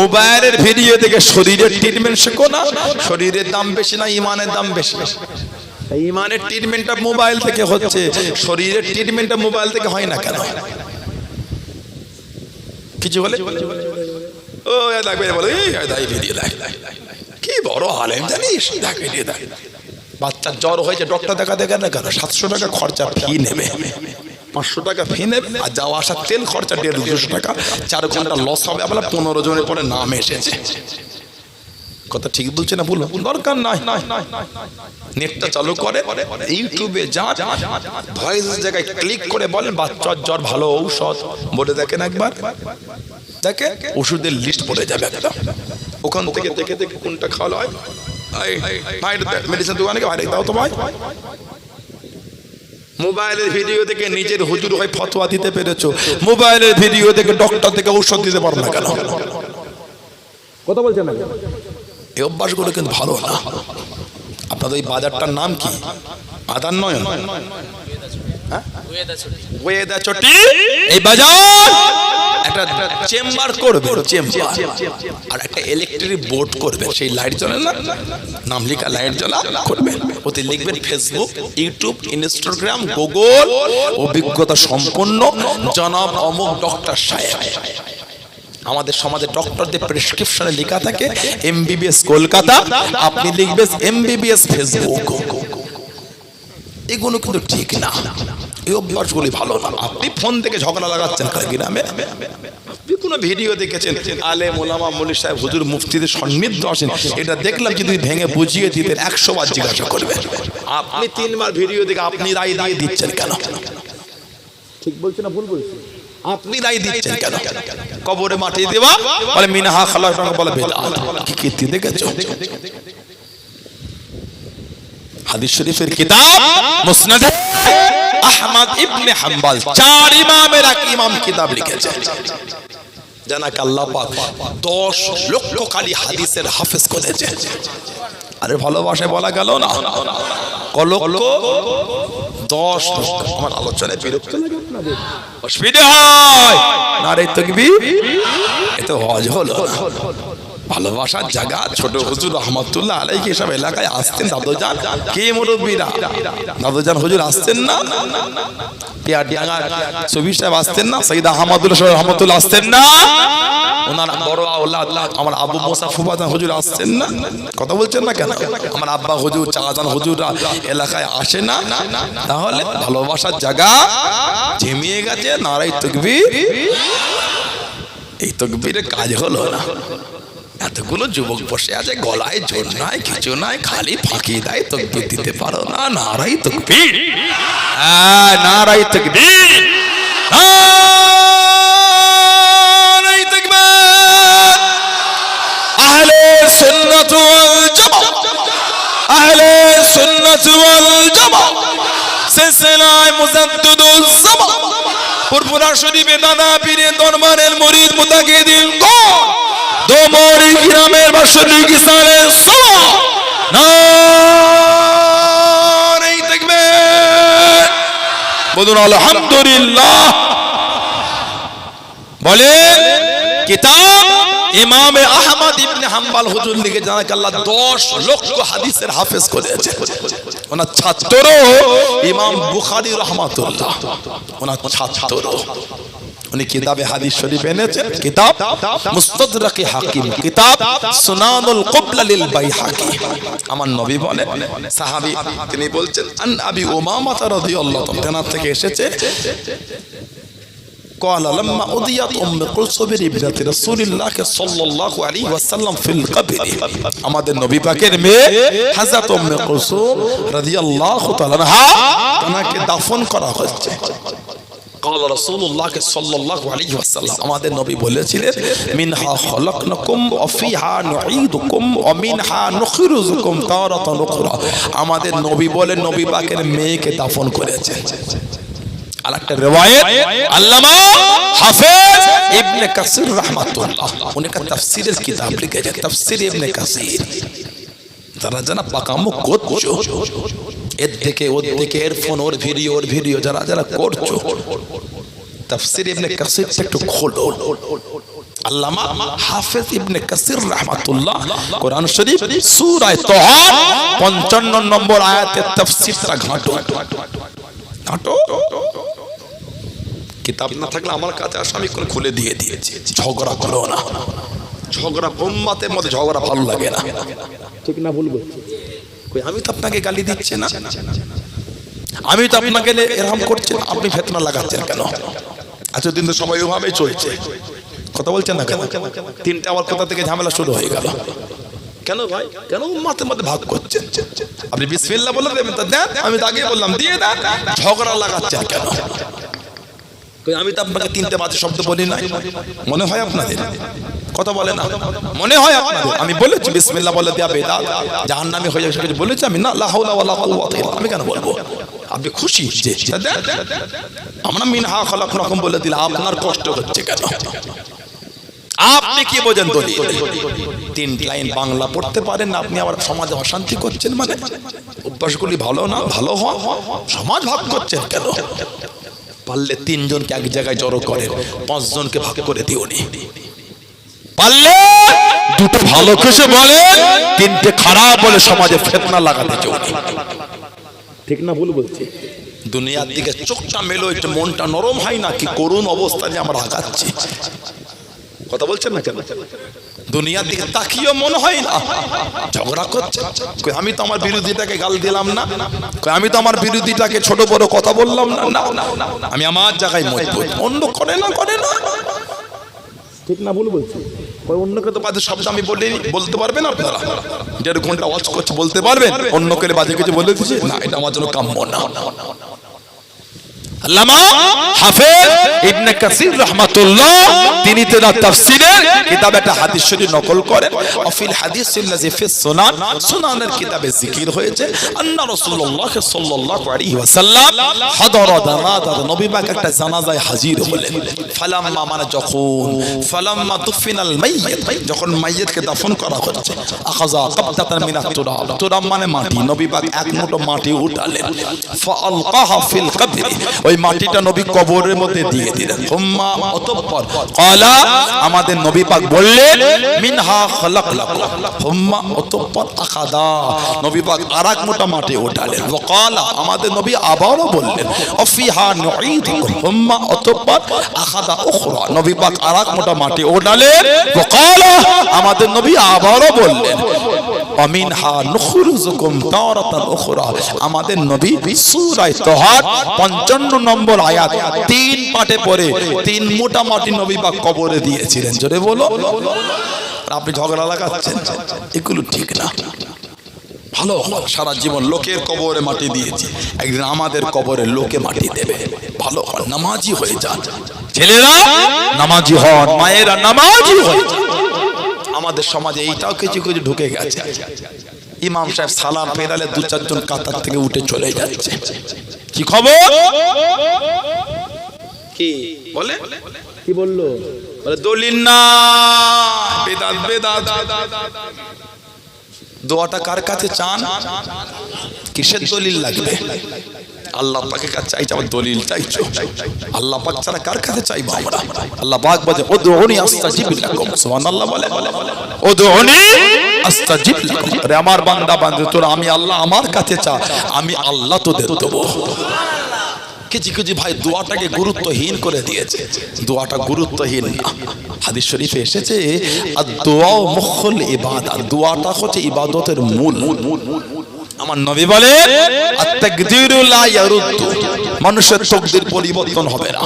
মোবাইলের ভিডিও দেখে শরীরের ট্রিটমেন্ট শেখো না। শরীরের দাম বেশি না ইমানের দাম বেশি? ইমানের ট্রিটমেন্টটা মোবাইল থেকে হচ্ছে, শরীরের ট্রিটমেন্টটা মোবাইল থেকে হয় না কেন? কিছু বলে ও লাগবে বলে ভিডিও দেখ, কি বড় আলেম জানিস, দেখ ভিডিও দেখ। বাচ্চার জ্বর হয়েছে, ডক্টর দেখা না কেন? 700 টাকা খরচা ফি নেবে, 500 টাকা ফি নেবে, আর যাওয়া আসার তেল খরচা 150-200 টাকা। 4 ঘন্টা লস হবে। আপনার 15 জনের পরে নাম এসেছে। কথা ঠিক বলছে না ভুল? দরকার নাই। নেটটা চালু করে ইউটিউবে যা ভয়েস জায়গায় ক্লিক করে বলেন বাচ্চার জ্বর ভালো ঔষধ বলে দেখেন একবার, দেখে ওষুধের লিস্ট পড়ে যাবে একদম। ওখান থেকে দেখে দেখে কোনটা খাওয়ালো হয়। ভাই মেডিসিন দোকানে ভাই দাও তো ভাই। মোবাইলের ভিডিও দেখে নিজের হুজুর হয়ে ফতোয়া দিতে পেরেছো, মোবাইলের ভিডিও দেখে ডক্টর থেকে ঔষধ দিতে পারো না কেন? কথা বলছেন না? এই অভ্যাসগুলো কিন্তু ভালো না। আপনাদের এই বাজারটার নাম কি? আদান নয়ন, এই বাজার একটা চেম্বার করবে, চেম্বার আর একটা ইলেকট্রিক বোর্ড করবে। সেই লাইট জ্বলে না, নাম লেখা লাইট জ্বলা করবে। ওতে লিখবেন ফেসবুক, ইউটিউব, ইনস্টাগ্রাম, গুগল, অভিজ্ঞতা সম্পন্ন জনাব অমুক ডক্টর সাহেব। আমাদের সমাজে ডক্টরদের প্রেসক্রিপশনে লেখা থাকে এমবিবিএস কলকাতা, আপনি লিখবেন এমবিবিএস ফেসবুক। এগুলো কিন্তু ঠিক না, এই অভ্যাসগুলি ভালো না। আপনি ফোন থেকে ঝগড়া লাগাচ্ছেন গ্রামে, কোনো ভিডিও দেখেছেন আলেম ওলামা মৌলভী সাহেব হুজুর মুফতিদের সান্নিধ্য আসেন, এটা দেখলাম যদি ভেঙে বুঝিয়ে দিতেন 100 বার জিজ্ঞাসা করবেন। আপনি 3 বার ভিডিও দেখে আপনি রায় দিয়ে দিচ্ছেন কেন? ঠিক বলছেন না ভুল বলছেন? আপনি রায় দিচ্ছেন কেন? কবরে মাটি দেওয়া বলে মিনহা খালাকনাকুম বলে বেদাত। কি কীর্তি দেখেছো? হাদিস শরীফের কিতাব মুসনাদ আহমদ ইবনে হাম্বল, 4 ইমামের এক ইমাম কিতাব লিখেছেন। জানাকে আল্লাহ পাক 10 লক্ষ খালি হাদিসের হাফেজ করেছে। আরে ভালোবাসায় বলা গেল না কলক্ষ 10 লক্ষ। আমার আলোচনায় বিরক্ত লাগে আপনাদের, অসুবিধা হয় নারে তাকবীর। এত হজ হলো ভালোবাসার জায়গা। ছোট হুজুর রহমাতুল্লাহ আলাইহি সব এলাকায় আসতেন দাদুজান, কে মুরব্বীরা দাদুজান হুজুর আসতেন না, পিয়ারডাঙ্গা সবির সাহেব আসতেন না, সৈয়দ আহমদুল্লাহ রহমাতুল্লাহ আসতেন না, ওনার বড় আওলাদ আমার আবু মুসা ফুফাজান হুজুর আসছেন না? কথা বলছেন না কেন? আমার আব্বা হুজুর চাচাজান হুজুররা এলাকায় আসে না? তাহলে ভালোবাসার জায়গা ঝিমিয়ে গেছে। নারায়ে তাকবীর। এই তাকবীরের কাজ হলো না। এতগুলো যুবক বসে আছে, গলায় জোর নাই, কিছু নাই, খালি ফাঁকি দেয়, তাকবীর দিতে পারো না। নারায়ে তাকবীর, হ্যাঁ নারায়ে তাকবীর, নারায়ে তাকবীর। আহলে সুন্নাত ওয়াল জামাত, আহলে সুন্নাত ওয়াল জামাত, সিলসিলায়ে মুজাদ্দিদুজ জামান, পুরপুরা শরীফে দাদা পীরের দরবারের মুরিদ মুতাকিদিন গণ, দোমরি গ্রামের বাসনী কিসানের সালাম। নারায়ে তাকবীর, বলুন আলহামদুলিল্লাহ। বলে কিতাব ইমামে আহমদ ইবনে হাম্বল হুজুর লিখে জানাকে আল্লাহ 10 লক্ষ হাদিসের হাফেজ করেছে। ওনার ছাত্র ইমাম বুখারী রাহমাতুল্লাহ, ওনার ছাত্র। উনি কিতাবে হাদিস শরীফ এনেছেন, কিতাব মুস্তাদরাকে হাকিম, কিতাব সুনানুল কুবলা লিল বাইহাকি। আমার নবী বলে, সাহাবী তিনি বলছেন আন আবি উমামা রাদিয়াল্লাহু তাআলা তেনার থেকে এসেছে, قال لما أضيت أم كلثوم ابنة رسول الله صلى الله عليه وسلم في القبر, আমাদের নবী পাকের মেয়ে হযরত উম্মে কুলসুম রাদিয়াল্লাহু তাআলা আনহা তাকে দাফন করা হচ্ছে। قال رسول الله صلى الله عليه وسلم, আমাদের নবী বলেছিলেন মিনহা খলাকনাকুম ওয়া ফিহা নুঈদুকুম ওয়া মিনহা নুখরিজুকুম তারাতান উখরা। আমাদের নবী বলেন নবী পাকের মেয়েকে দাফন করেছেন। আরেকটা রিওয়ায়াত আল্লামা হাফেজ ইবনে কাসির রাহমাতুল্লাহ উনি একটা তাফসীরের কিতাব লিখেছেন, তাফসীর ইবনে কাসির। যারা যারা পাকামো করছো, এর থেকে ওর থেকে এরফোন ওর ভিডিও যারা যারা করছো, তাফসীর ইবনে কাসিরটা একটু খোলো। আল্লামা হাফেজ ইবনে কাসির রাহমাতুল্লাহ কোরআন শরীফ সূরা তাহা 55 নম্বর আয়াতের তাফসীরটা ঘাঁটো। কিতাব না থাকলে আমার কাছে আসো, আমি কোন খুলে দিয়ে দিয়েছি। ঝগড়া করো না, ঝগড়া উম্মতের মধ্যে ঝগড়া ভালো লাগে না, ঠিক না? বলবো আমি তো আপনাকে গালি দিচ্ছি না, আমি তো আপনাকে এরকম করছি না, আপনি ফিতনা লাগাচ্ছেন কেন? আচ্ছা দিন তো সময় ওইভাবেই চলছে, কথা বলছেন না কেন? 3টা আবার কোথা থেকে ঝামেলা শুরু হয়ে গেল কেন ভাই? কেন উম্মতের মধ্যে ভাগ করছেন? আপনি বিসমিল্লাহ বলে দেবেন তো দেন, আমি তো আগেই বললাম দিয়ে দেন, ঝগড়া লাগাচ্ছেন কেন? আমি তো আপনাকে 3টে বাজে শব্দ বলি না, মনে হয় আপনাদের? কথা বলে না, মনে হয় আপনাদের? আমি বলেছি বিসমিল্লাহ বলে দেয়া বেদাত, জাহান্নামী হয়ে যাবে বলেছি আমি না? লা হাওলা ওয়ালা কুওয়াতা ইল্লা বিল্লাহ, আমি কেন বলবো? আপনি খুশি যে আমরা মিনহা খলাকনাকুম বলে দিলাম, আপনার কষ্ট হচ্ছে কেন? আপনি কি বোঝেন? দলি 3 লাইন বাংলা পড়তে পারেন না, আপনি আবার সমাজে অশান্তি করছেন। মানে অভ্যাসগুলি ভালো না, ভালো হয়, সমাজ ভাগ করছেন কেন? পারলে 3 জনকে এক জায়গায় জড়ো করেন, 5 জনকে ভাগ করে দিওনি। পারলে 2টো ভালো কিছু বলেন, 3টে খারাপ বলে সমাজে ফিতনা লাগাতে চলবে, ঠিক না? ভুল বলছি? দুনিয়ার দিকে চোখটা মেলো, একটু মনটা নরম হয় না? কি করুণ অবস্থা যে আমরা আগাচ্ছি, কথা বলছেন না কেন? দুনিয়ার দিকে তাকিয়েও মনে হয় না ঝগড়া করছে। আমি তো আমার বিরোধীটাকে গাল দিলাম না, আমি তো আমার বিরোধীটাকে ছোট বড় কথা বললাম না, আমি আমার জায়গায় মজবুত। অন্য করে না, ঠিক না? ভুল বলছি? অন্যকে তো বাজে শব্দ আমি বলিনি, বলতে পারবেন আপনারা? 1.5 ঘন্টা ওয়াজ করছে, বলতে পারবেন অন্যকে বাজে কিছু বলে দিচ্ছে? না, এটা আমার জন্য কাম্য না। আল্লামা হাফেজ ইবনে কাসির রাহমাতুল্লাহ তিনি তার তাফসীরের কিতাবে একটা হাদিস শরীফ নকল করেন। অফিল হাদিসিল্লাযী ফিস সুনান, সুনানের কিতাবে জিকির হয়েছে আন্না রাসূলুল্লাহ সাল্লাল্লাহু আলাইহি ওয়াসাল্লাম হাদারা জানাজা, নবী পাক একটা জানাজায় হাজির হলেন। ফালাম্মা মানে যখন, ফালাম্মা দুফিনাল মাইয়িত, যখন মাইয়িতকে দাফন করা হচ্ছে, আখাযা কাবদাতান মিনাত তুরাব, তুরাব মানে মাটি, নবী পাক এক মুঠো মাটি উঠালেন। ফাআলকাহা ফিল কবরি, ওই মাটিটা নবী কবরের মধ্যে দিয়ে দিলেন। হুম্মা অতঃপর ক্বালা, আমাদের নবী পাক বললেন মিনহা খালাকনাকুম, হুম্মা অতঃপর আখাদা, নবী পাক আরেক মুঠো মাটি উঠালেন। ওয়া ক্বালা, আমাদের নবী আবারও বললেন অফিহা নুঈদুকুম, হুম্মা অতঃপর আখাদা উখরা, নবী পাক আরেক মুঠো মাটি উঠালেন। ওয়া ক্বালা, আমাদের নবী আবারও বললেন আমিনহা নুখরিজুকুম তারাতান উখরা, আমাদের নবী সূরা তাহা 55 নম্বর আয়াত 3 পাঠে পড়ে 3 মোটা মাটি নবী পাক কবরে দিয়েছিলেন। জোরে বলো। আপনি ঝগড়া লাগাচ্ছেন, এগুলো ঠিক না। ভালো সারা জীবন লোকের কবরে মাটি দিয়েছি, একদিন আমাদের কবরে লোকে মাটি দেবে। ভালো হন, নামাজি হয়ে যান, ছেলেরা নামাজি হন, মায়েরা নামাজি হয়ে যান। আমাদের সমাজে এইটাও কিছু কিছু ঢুকে গেছে, ইমাম সাহেব সালাম ফেরালে 2-4 জন কাতার থেকে উঠে চলে যাচ্ছে। কি খবর? কি বলে? কি বললো? বলে দলিল না, বেদাত বেদাত। দোয়াটা কার কাছে চান? কিসের দলিল লাগবে? আল্লাহ পাকের কাছে চাইছো, আমার দলিল চাইছো? আল্লাহ পাক ছাড়া কার কাছে চাইবো আমরা? আল্লাহ পাক বলে উদউনি আস্তাজিব লাকুম, সুবহানাল্লাহ বলে উদউনি আস্তাজিব লাকুম। আরে আমার বান্দা বান্দা, তোরা আমি আল্লাহ আমার কাছে চা, আমি আল্লাহ তোদের দেবো। কিছু কিছু ভাই দোয়াটাকে গুরুত্বহীন করে দিয়েছে, দোয়াটা গুরুত্বহীন না। হাদিস শরীফে এসেছে আদ-দুআ মুখুল ইবাদত, দোয়াটা হচ্ছে ইবাদতের মূল। আমার নবী বলে আত-তাকদীরু লা ইয়ারুদ্দু, মানুষের তাকদীর পরিবর্তন হবে না।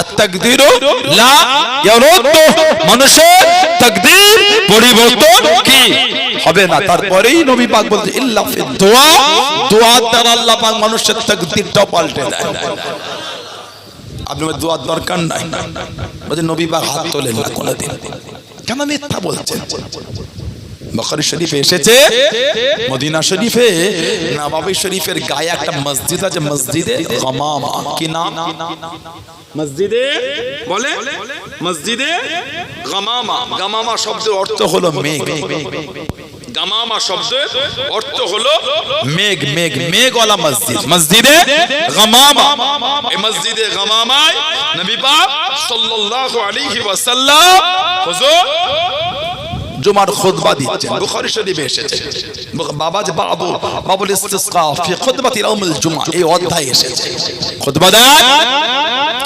আত-তাকদীরু লা ইয়ারুদ্দু, মানুষের তাকদীর পরিবর্তন কি হবে না। তারপরেই নবী পাক বলতে ইল্লা ফি দুআ, দোয়ার দ্বারা আল্লাহ পাক মানুষের তাকদীরটাও পাল্টে দেয়। আপনার দোয়ার দরকার নাই, বলে নবী পাক হাত তোলেন না কোনদিন। কেন মিথ্যা বলছেন? বুখারী শরীফে এসেছে, মদিনা শরীফে নববী শরীফের গায়ে একটা মসজিদ আছে, মসজিদে গামামা। কি নাম? মসজিদে বলে মসজিদে গামামা। গামামা শব্দের অর্থ হলো মেঘ। গামামা শব্দের অর্থ হলো মেঘ, মেঘ, মেঘওয়ালা মসজিদ, মসজিদে গামামা। এই মসজিদে গামামায় নবী পাক সাল্লাল্লাহু আলাইহি ওয়াসাল্লাম হুজুর জুমার খুতবা দিচ্ছেন। বুখারী শরীফে এসেছে, বাবা যে বাবুল ইস্তিসকা ফি খুতবাতি ইয়াউমুল জুমআ, এই অধ্যায় এসেছে। খুতবা দেন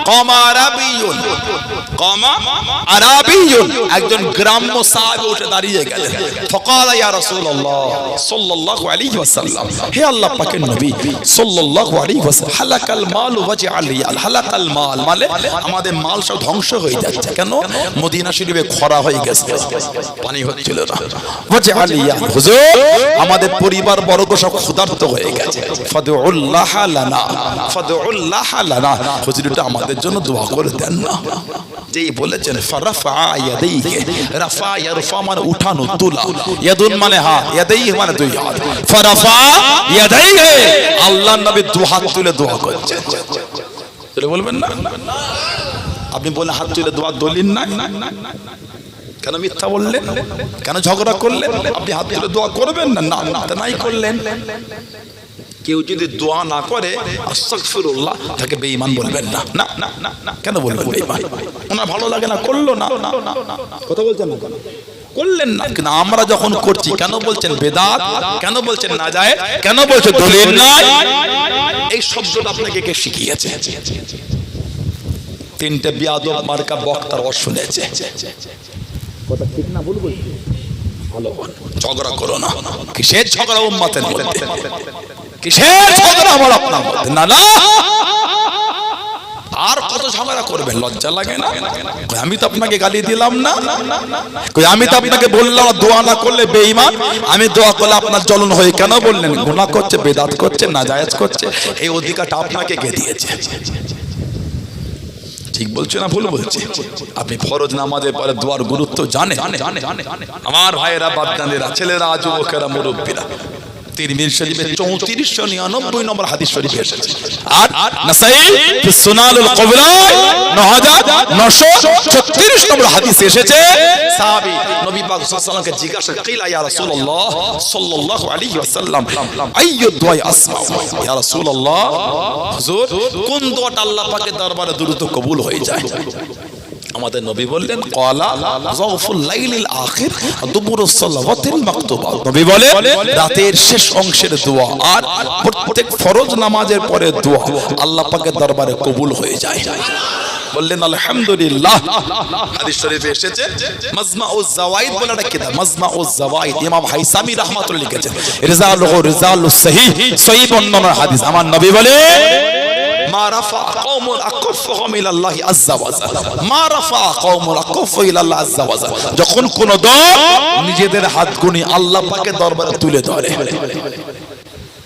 কামা আরাবিয়ুন, কামা আরাবিয়ুন, একজন গ্রাম্য সাহাবী উঠে দাঁড়িয়ে গেলেন। ফাকালা ইয়া রাসূলুল্লাহ সাল্লাল্লাহু আলাইহি ওয়াসাল্লাম, হে আল্লাহ পাকের নবী সাল্লাল্লাহু আলাইহি ওয়াসাল্লাম, হালাকাল মাল ওয়াজআল রিয়াল, হালাকাল মাল মানে আমাদের মাল সব ধ্বংস হয়ে যাচ্ছে। কেন? মদিনা শরীফে খরা হয়ে গেছে, পানি হচ্ছিল না। ওয়াজআল রিয়াল, হুজুর আমাদের পরিবার বর্গ সব ক্ষুধার্ত হয়ে গেছে। ফাদউল্লাহ লানা, ফাদউল্লাহ লানা, হুজুর এটা আমাদের জন্য দোয়া করে দেন না। যেই বলেছেন ফারাফা ইয়াদাইহি, রাফা ইয়ারফা মানে উঠানো তোলা, ইয়াদুন মানে হাত, ইয়াদাইহি মানে দুই হাত। ফারাফা ইয়াদাইহি, আল্লাহর নবী দুই হাত তুলে দোয়া করছেন। তাহলে বলবেন না আপনি বলে হাত তুলে দোয়া দলিল না? কেন মিথ্যা বললেন? কেন ঝগড়া করলেন? আপনি হাত তুলে দোয়া করবেন না? না নাই করলেন। কেউ যদি দোয়া না করে আস্তাগফিরুল্লাহ, তাকে বেঈমান বলবেন না। না না না না, কেন বলবেন বেঈমান? ওনার ভালো লাগে না, করলো না। কথা বলছেন না, করলেন না। কিন্তু আমরা যখন করছি কেন বলছেন বেদাত? কেন বলছেন নাজায়েজ? কেন বলছেন দলিল নাই? এই শব্দটা আপনাকে কে শিখিয়েছে? 3টে বিয়াদব মার্কা বক্তার ওয়াজ শুনেছে। কথা ঠিক না ভুল বলছি? ভালো ঝগড়া করো না। কিসের ঝগড়া উম্মতের মধ্যে? কিসের ঝগড়া আমার আপনার মধ্যে? না না, আর কত ঝগড়া করবেন, লজ্জা লাগে না? আমি তো আপনাকে গালি দিলাম না, আমি তো আপনাকে বললাম দোয়া না করলে বেঈমান, আমি দোয়া করলে আপনার জ্বলন হয়ে কেন বললেন? গুনাহ করছে, বেদাত করছে, নাজায়েজ করছে, এই অধিকারটা আপনাকে কে দিয়েছে? ঠিক বলছো না ভুল বলছি? আপনি ফরজ নামাজের পরে দোয়ার গুরুত্ব জানেন? আমার ভাইয়েরা, বাপদানেরা, ছেলেরা, যুবকেরা, মুরব্বীরা, তিরমিজি শরীফে 3499 নম্বর হাদিস শরীফে এসেছে। আর নাসাই ফি সুনানুল কুবরা 9936 নম্বর হাদিস এসেছে। সাহাবী নবী পাক সাল্লাল্লাহু আলাইহি ওয়াসাল্লামকে জিজ্ঞাসা কিলা ইয়া রাসূলুল্লাহ সাল্লাল্লাহু আলাইহি ওয়াসাল্লাম আইয়ু দুআ আসমাউ, ইয়া রাসূলুল্লাহ হুজুর কোন দোয়াটা আল্লাহ পাকের দরবারে দ্রুত কবুল হয়ে যায়? আমাদের নবী বললেন ক্বালা যাওফুল লাইলিল আখির দুবুরুস সালাওয়াতিল মাকতুবা। নবী বলেন রাতের শেষ অংশের দোয়া আর প্রত্যেক ফরজ নামাজের পরে দোয়া আল্লাহ পাকের দরবারে কবুল হয়ে যায়। বললেন আলহামদুলিল্লাহ। হাদিস শরীফে এসেছে, মাজমাউজ জাওয়াইদ বলে একটা কিতাব, মাজমাউজ জাওয়াইদ, ইমাম হাইসামি রাহমাতুল্লাহ লিখেছেন, রিজালুহু রিজালুস সহিহ, সহিহ বর্ণনার হাদিস। আমার নবী বলে মা রাফা কওমুন আকাফহুম ইলাল্লাহি আযজা ওয়া জাল, মা রাফা কওমুন আকাফহু ইলাল্লাহি আযজা ওয়া জাল, যখন কোন দল নিজেদের হাতগুনি আল্লাহ পাকের দরবারে তুলে ধরে।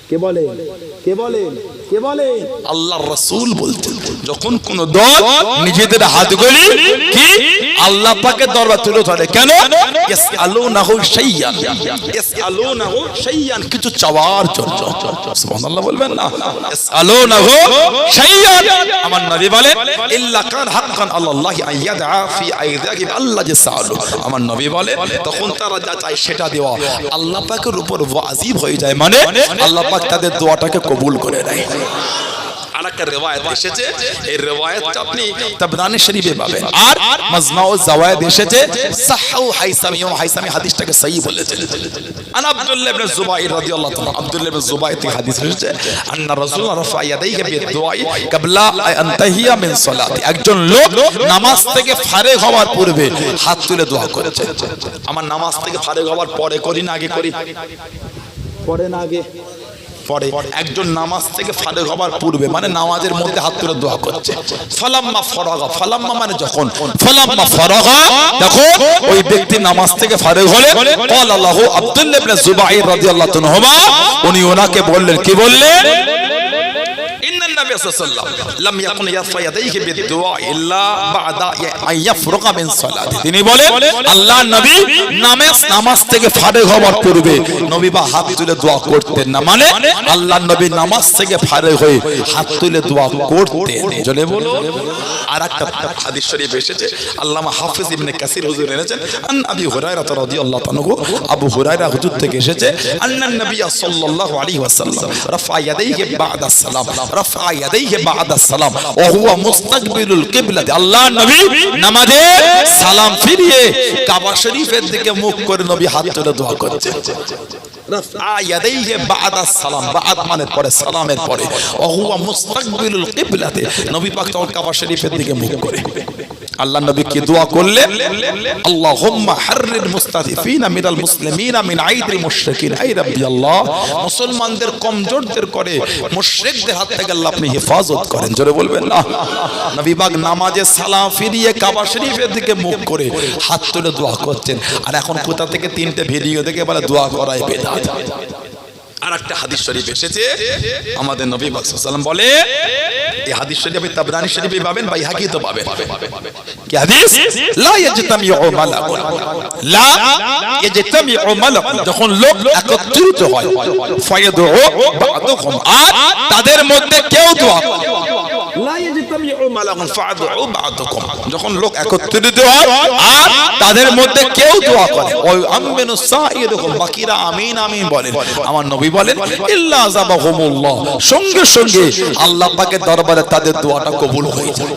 কে বলে? কে বলে? কে বলে? আল্লাহর রাসূল বলতেন, যখন কোন দল নিজেদের হাতগুলি কি আল্লাহ পাকের দরবারে তুলে ধরে, কেন? ইয়াসআলুনাহু শাইয়ান, ইয়াসআলুনাহু শাইয়ান, কিছু চাওয়ার জন্য। সুবহানাল্লাহ বলবেন না? ইয়াসআলুনাহু শাইয়ান। আমার নবী বলেন ইল্লা কান হাক্কান আলাল্লাহি আন ইয়াদআ ফি আইযাহিম আল্লাহ ইয়াসআলু। আমার নবী বলেন তখন তারা যা চায় সেটা দেওয়া আল্লাহ পাকের উপর ওয়াজিব হয়ে যায়, মানে আল্লাহ পাক তাদের দোয়াটাকে কবুল করে নেয়। আরেকটা রিওয়ায়াত এসেছে, এই রিওয়ায়াতটা আপনি তাবরানী শরীফে পাবেন। আর মাজমাউজ জাওয়ায়েদ এসেছে, সাহহু হাইসামি, হাইসামি হাদিসটাকে সহিহ বলেছেন। আন আব্দুল্লাহ ইবনে জুবাইর রাদিয়াল্লাহু তাআলা, আব্দুল্লাহ ইবনে জুবাইর থেকে হাদিস এসেছে, আন্না রাসূলুল্লাহ রাফা ইয়াদাইহি বিদুআই ক্বাবলা আন তাহিয়া মিন সালাতি, একজন লোক নামাজ থেকে ফারেগ হওয়ার পূর্বে হাত তুলে দোয়া করেছে। আমার নামাজ থেকে ফারেগ হওয়ার পরে করি না আগে করি? পরে না আগে? পরে। একজন নামাজ থেকে ফারেগ হবার পূর্বে মানে নামাজের মধ্যে হাত তুলে দোয়া করছে। ফালাম্মা ফারাগা, ফালাম্মা মানে যখন, ফালাম্মা ফারাগা, দেখো ওই ব্যক্তি নামাজ থেকে ফারেগ হলে ক্বাল আল্লাহু আব্দুল্লাহ ইবনে জুবাইর রাদিয়াল্লাহু তাআলা, উনি ওনাকে বললেন, কি বললেন? ইন্নান নবী সাল্লাল্লাহু আলাইহি ওয়াসাল্লাম লাম ইয়াকুন ইয়ারফা ইয়াদাইহি বিদুআ ইল্লা বা'দা আন ইয়াফরুগা মিন সালাতি। তিনি বলেন আল্লাহর নবী নামাজ থেকে ফারেগ হওয়ার পূর্বে নবী বা হাত তুলে দোয়া করতেন না, মানে আল্লাহর নবী নামাজ থেকে ফারেগ হয়ে হাত তুলে দোয়া করতেন। জলে বলো। আরেকটা হাদিস শরীফ এসেছে, আল্লামা হাফিজ ইবনে কাসির হুজুর এনেছেন, আন আবি হুরায়রা রাদিয়াল্লাহু তাআলা, আবু হুরায়রা হুজুর থেকে এসেছে, আন্নান নবী সাল্লাল্লাহু আলাইহি ওয়াসাল্লাম রাফা ইয়াদাইহি বা'দা সালাম, রাফা ইয়াদাইহি বা'দা সালাম ওয়া হুয়া মুস্তাকবিলুল কিবলাতি, আল্লাহর নবী নামাজে সালাম ফিরিয়ে কাবা শরীফের দিকে মুখ করে নবী হাত তুলে দোয়া করছে। রাফা ইয়াদাইহি বা'দা সালাম, বা'দ মানে পরে, সালামের পরে, ওয়া হুয়া মুস্তাকবিলুল কিবলাতি, নবী পাক তখন কাবা শরীফের দিকে মুখ করে আল্লাহ নবী কি দোয়া করলেন? আল্লাহুম্মা হাররির মুস্তাযিফিনা মিনাল মুসলিমিনা মিন আইদিল মুশরিকিন, আই রাব্বি আল্লাহ মুসলমানদের কমজোরদের করে মুশরিকদের হাত থেকে আল্লাহ আপনি হেফাজত করেন। জোরে বলবেন না? নবী পাক নামাজে সালাম ফিরিয়ে কাবা শরীফের দিকে মুখ করে হাত তুলে দোয়া করছেন। আর এখন কোথা থেকে তিনটে ভিডিও দেখে বলে দোয়া করাই বেদাত। আরেকটা হাদিস শরীফ এসেছে, আমাদের নবী পাক সাল্লাল্লাহু আলাইহি ওয়াসাল্লাম বলে, এই হাদিস শরীফ আপনি তাবরানী শরীফে পাবেন, বাইহাকি তো পাবেন। কি হাদিস? লা ইয়াজতামিউ মালাকুন, লা ইয়াজতামিউ মালাকুন, যখন লোক একত্রিত হয়, ফায়াদউ বা'দুহুম, আর তাদের মধ্যে কেউ দোয়া করে, লা ইয়াজতামিউ মালাকুন ফায়াদউ বা'দুকুম, যখন লোক একত্রিত হয় আর তাদের মধ্যে কেউ দোয়া করে, ওয়া আমিনু সাইয়্যিদুকুম, বাকিরা আমিন আমিন বলেন। আমার নবী বলেন ইল্লা যাবাহুমুল্লাহ, সঙ্গে সঙ্গে আল্লাহ পাকের দরবারে তাদের দোয়াটা কবুল হয়ে যায়।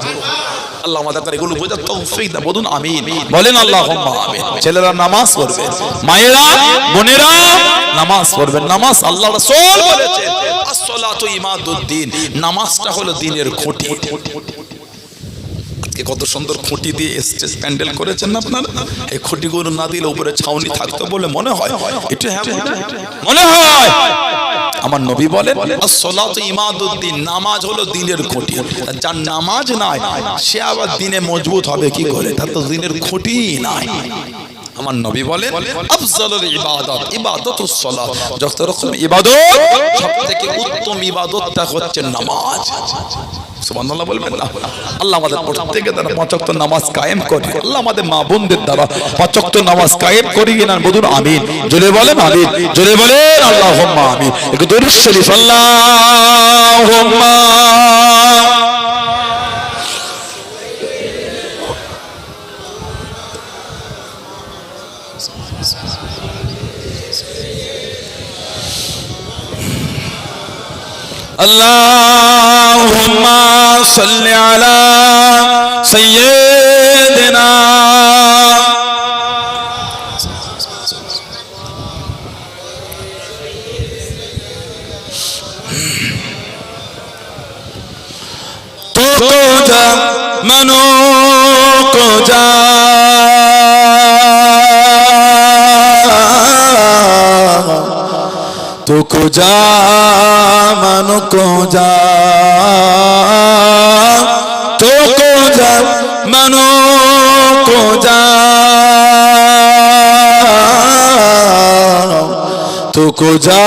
আল্লাহ আমাদের এগুলো বোঝার তৌফিক দান, বলুন আমিন, বলেন আল্লাহুম্মা আমিন। ছেলেরা নামাজ পড়বে, মায়েরা বোনেরা নামাজ পড়বেন। নামাজ আল্লাহ রাসূল বলেছেন as-সালাতু ইমাদুদ্দিন, নামাজটা হলো দ্বীনের খুঁটি। কত সুন্দর খুঁটি দিয়ে স্টেজ প্যান্ডেল করেছেন না আপনারা? এই খুঁটিগুলো না দিলে উপরে ছাউনি থাকতো বলে মনে হয়, এটা হ্যাঁ মনে হয়। আমার নবী বলেন আসসালাতু ইমাদুদ্দিন, নামাজ হলো দ্বীনের খুঁটি। যার নামাজ নাই সে আবার দ্বীনে মজবুত হবে কি করে? তার তো দ্বীনের খুঁটি নাই। আমার নবী বলেন আফজালুল ইবাদত ইবাদাতুস সালাত, যত রকম ইবাদত সবথেকে উত্তম ইবাদতটা হচ্ছে নামাজ। সুবহানাল্লাহ বলবেন না? আল্লাহ আমাদের প্রত্যেকের দ্বারা পাঁচ ওয়াক্ত নামাজ কায়েম করে, আল্লাহ আমাদের মা বোনদের দ্বারা পাঁচ ওয়াক্ত নামাজ কায়েম করিয়ে নেন। বলুন আমিন, জোরে বলেন আমিন, জোরে বলেন আল্লাহুম্মা আমিন। একটু দরুদ শরীফ আল্লাহুম্মা আল্লাহুম্মা সাল্লি আলা সাইয়্যিদিনা তো যা মনো কো যা तो को जा मानो को जा, तो को जा मानो को जा, तो को जा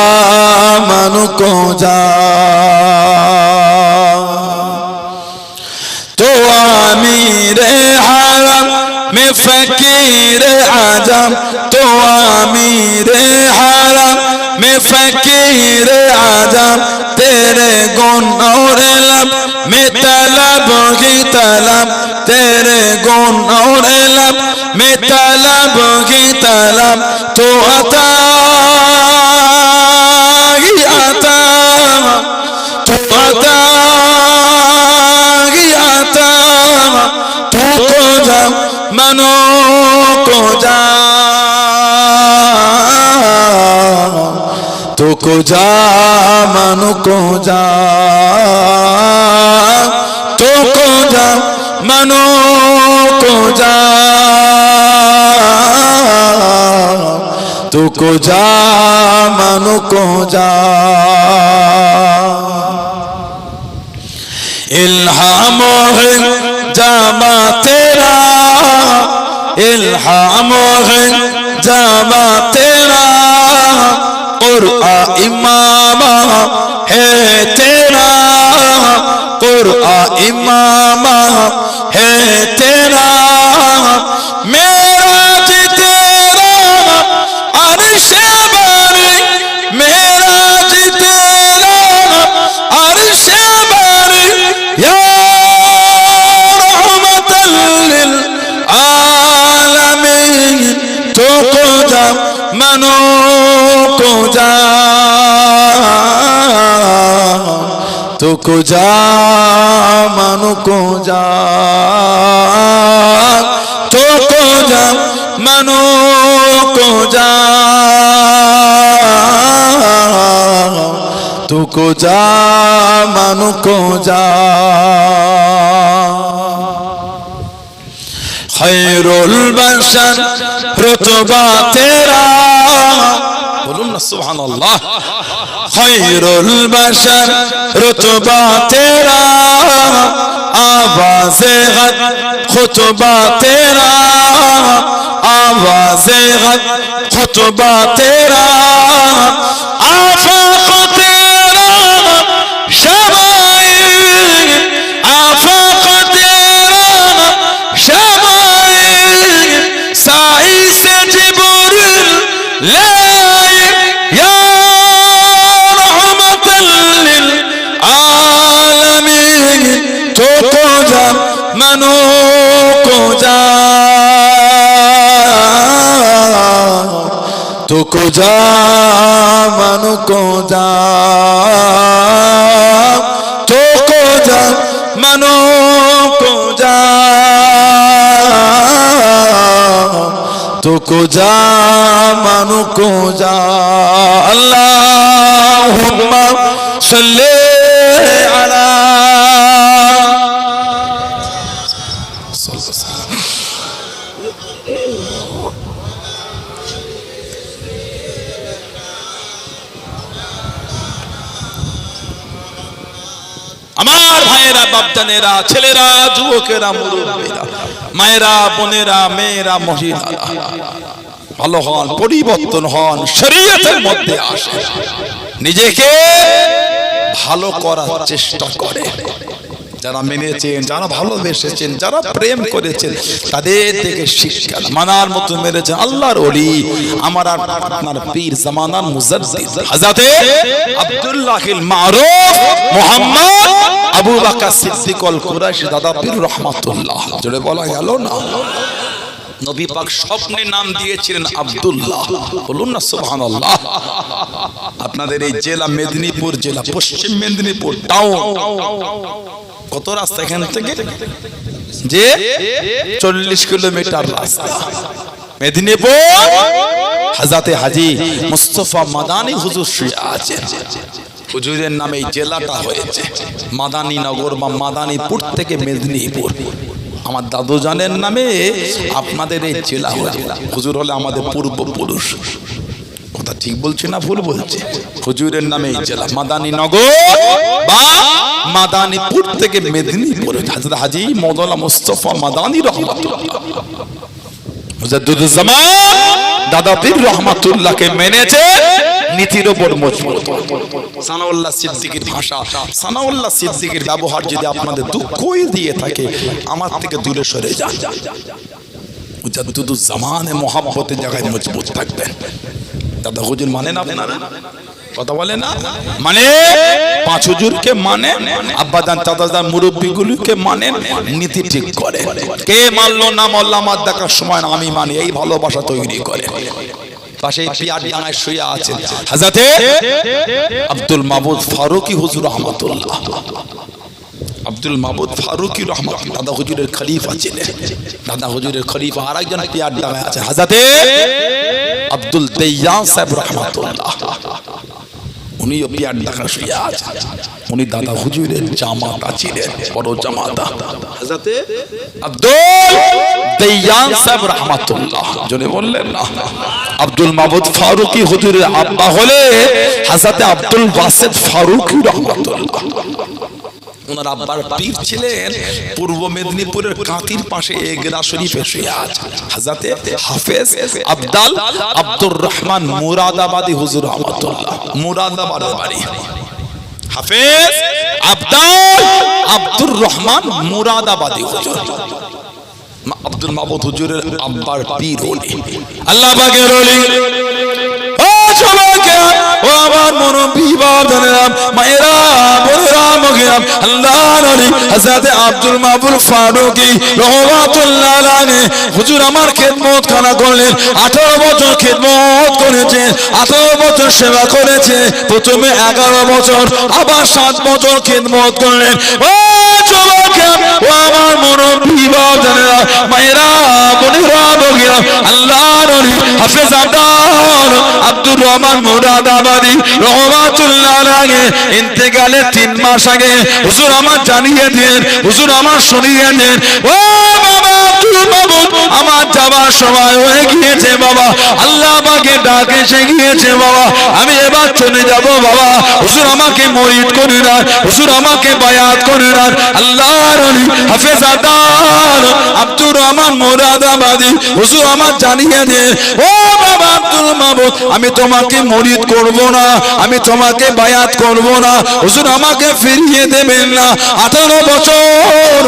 मानो को जा। तो आमीरे हरम में फकीर आजम, तो आमीरे हरम में फकीर आजम, तेरे गुण और लब में तलब ही तलब, तेरे गुण और लब में तलब ही तलब, तो अता ही आता, तो अता ही आता, तू को जा मनो को जा, तो को जा मनो को जा, तो को जा मनो को जा, तो को जा मनो को जा। इल्हाम है जामा तेरा, इल्हाम है जामा तेरा, कुरआन इमामा है तेरा, कुरआन इमामा है तेरा, मेराज तेरा अर्श बारी, मेराज तेरा अर्श बारी, या रहमतल लिल आलमीन, तो को जा मनो को जा, तो को जा मनो को जा, तो को जा मनो को जा, तो को जा मनो को जा। खैरुल बशर रुतबा तेरा, बोलूं ना सुभानअल्लाह। खैरुल बशर रुतबा तेरा, आवाज़े गद खुतबा तेरा, आवाज़े गद खुतबा तेरा, आफाक तेरा शमाइल, आफाक तेरा शमाइल, साई से जिब्रील लाए, या रहमतल लिल आलमीन, तो को जा मनो को जा, तो को जा मनो को जा, तो को जा मनो को जा, तो को जा मनो को जा। अल्लाहुम्मा सल्ली अला বাপজানেরা, ছেলেরা, যুবকেরা, মুরব্বীরা, মায়েরা, বোনেরা, মেয়েরা, মহিলারা ভালো হন, পরিবর্তন হন, শরীয়তের মধ্যে আসে, নিজেকে ভালো করার চেষ্টা করে। যারা মেনেছেন, যারা ভালোবেসেছেন, যারা প্রেম করেছেন, তাদের থেকে শিক্ষা মানার মতো মেরেছেন আল্লাহর ওলি আমার আর আপনার পীর জামানার মুজাদ্দিদ হযরতে আব্দুল্লাহিল মারুফ মুহাম্মদ আবু বকর সিদ্দিক আল কুরাইশি দাদা পীর রহমাতুল্লাহ। জোরে বলা গেল না? নবী পাক স্বপ্নে নাম দিয়েছিলেন আব্দুল্লাহ। বলুন না সুবহানাল্লাহ। আপনাদের এই জেলা মেদিনীপুর জেলা, পশ্চিম মেদিনীপুর টাউন, কত রাস্তা এখান থেকে? যে 40 কিলোমিটার রাস্তা। মেদিনীপুর হযরতে হাজী মুস্তাফা মাদানী হুজুর শুয়ে আছেন। হুজুরের নামে এই জেলাটা হয়েছে মাদানী নগর বা মাদানীপুর থেকে মেদিনীপুর। আমার দাদু জানের নামে আপনাদের এই জেলা হয়েছে। হুজুর হলে আমাদের পূর্বপুরুষ। কথা ঠিক বলছি না ভুল বলছি? হুজুরের নামে এই জেলা মাদানী নগর বা মাদানীপুর থেকে মেদিনীপুর। হযরত হাজী মাওলানা মুস্তাফা মাদানী রহমাতুল্লাহ মুজাদ্দিদুজ জামান দাদা পীর রহমাতুল্লাহকে মেনেছে, নীতির উপর মজবুত। সানাউল্লাহ সিদ্দিকীর ভাষা, সানাউল্লাহ সিদ্দিকীর ব্যবহার যদি আপনাদের দুঃখই দিয়ে থাকে, আমার থেকে দূরে সরে যান। মুজাদ্দিদুজ জামানে মহব্বতের জায়গায় মজবুত থাকবেন। দাদা হুজুর মানেন আপনারা? কথা বলে না? মানে পাঁচ হুজুরকে মানে, আব্বাজান চাচাজান মুরব্বীগুলোকে মানে, নীতি ঠিক করে। কে মানলো না মানলো আমার দেখার সময় না, আমি মানি, এই ভালোবাসা তৈরি করে। পাশে পিয়ার ডাঙায় শুয়ে আছেন হযরতে আব্দুল মাবুদ ফারুকী হুজুর রহমাতুল্লাহ। আব্দুল মাবুদ ফারুকী রহমাতুল্লাহ দাদা হুজুরের খলিফা ছিলেন। দাদা হুজুরের খলিফা আরেকজন পিয়ার ডাঙায় আছে হযরতে আব্দুল দাইয়ান সাহেব রহমাতুল্লাহ। উনিও পিয়ার ডাঙায় শুয়ে আছেন। উনি দাদা হুজুরের জামাতা ছিলেন, বড় জামাতা হযরতে আব্দুল দাইয়ান সাহেব রহমাতুল্লাহ। জনে বললেন না? আব্দুল মাবুদ ফারুকী হুজুরের আব্বা হলে হযরতে আব্দুল বাসিত ফারুকী রহমাতুল্লাহ। ওনার আব্বার পীর ছিলেন পূর্ব মেদিনীপুরের কাঁকির পাশে এগরা শরীফে শুয়ে আছে হযরতে হাফেজ আব্দাল আব্দুর রহমান মুরাদাবাদী হুজুর রহমাতুল্লাহ। মুরাদাবাদ বাড়ি। হাফেজ আব্দাল আব্দুর রহমান মুরাদাবাদী হুজুর। আব্দুল মাবুদ হুজুরের আব্বার পীর ওলি, আল্লাহ পাকের ওলি। ও সবাইকে, ও আমার মুরব্বি বাবারা, মায়েরা, বোনেরা, মহিলা, আল্লাহর ওলি হযরত আব্দুল মাবুদ ফারুকী রহমাতুল্লাহ আলাইহি হুজুর আমার খেদমত খানা করলেন। 18 বছর খেদমত করেছে, 18 বছর সেবা করেছে। প্রথমে 11 বছর, আবার 7 বছর খেদমত করলেন। ও সবাইকে, ও আমার মুরব্বি বাবারা, মায়েরা, বোনেরা, মহিলা, আল্লাহর ওলি হাফেজ আব্দুর রহমান মুরাদাবাদী রহমাতুল্লাহ আলাইহি ইন্তেকালের 3 মাস আগে হুজুর আমার জানিয়ে দেন, হুজুর আমার শুনিয়ে দেন, ও বাবা আব্দুল মাবুদ আমার যাবার সময় হয়ে গিয়েছে বাবা, আল্লাহ পাকের ডাক এসে গিয়েছে বাবা, আমি এবার চলে যাব বাবা। হুজুর আমাকে মুরিদ করে দেন, হুজুর আমাকে বায়াত করে দেন। আল্লাহর ওলি হাফেজ আব্দুর রহমান মুরাদাবাদী হুজুর আমার জানিয়ে দেন, ও বাবা আব্দুল মাবুদ আমি তোমাকে মুরিদ করব না, আমি তোমাকে বায়াত করব না, হুজুর আমাকে ফিরিয়ে দেবেন না। 18 বছর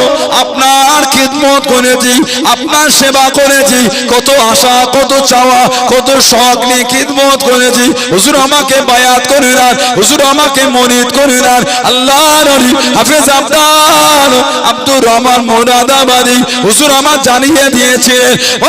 আপনার খিদমত করেছি, আপনার সেবা করেছি, কত আশা, কত চাওয়া, কত শখ নিয়ে খিদমত করেছি। হুজুর আমাকে বায়াত করে দেন, হুজুর আমাকে মুরিদ করে দেন। আল্লাহর ওলি হাফেজ আব্দুর রহমান মুরাদাবাদী হুজুর আমার জানিয়ে দিয়েছে,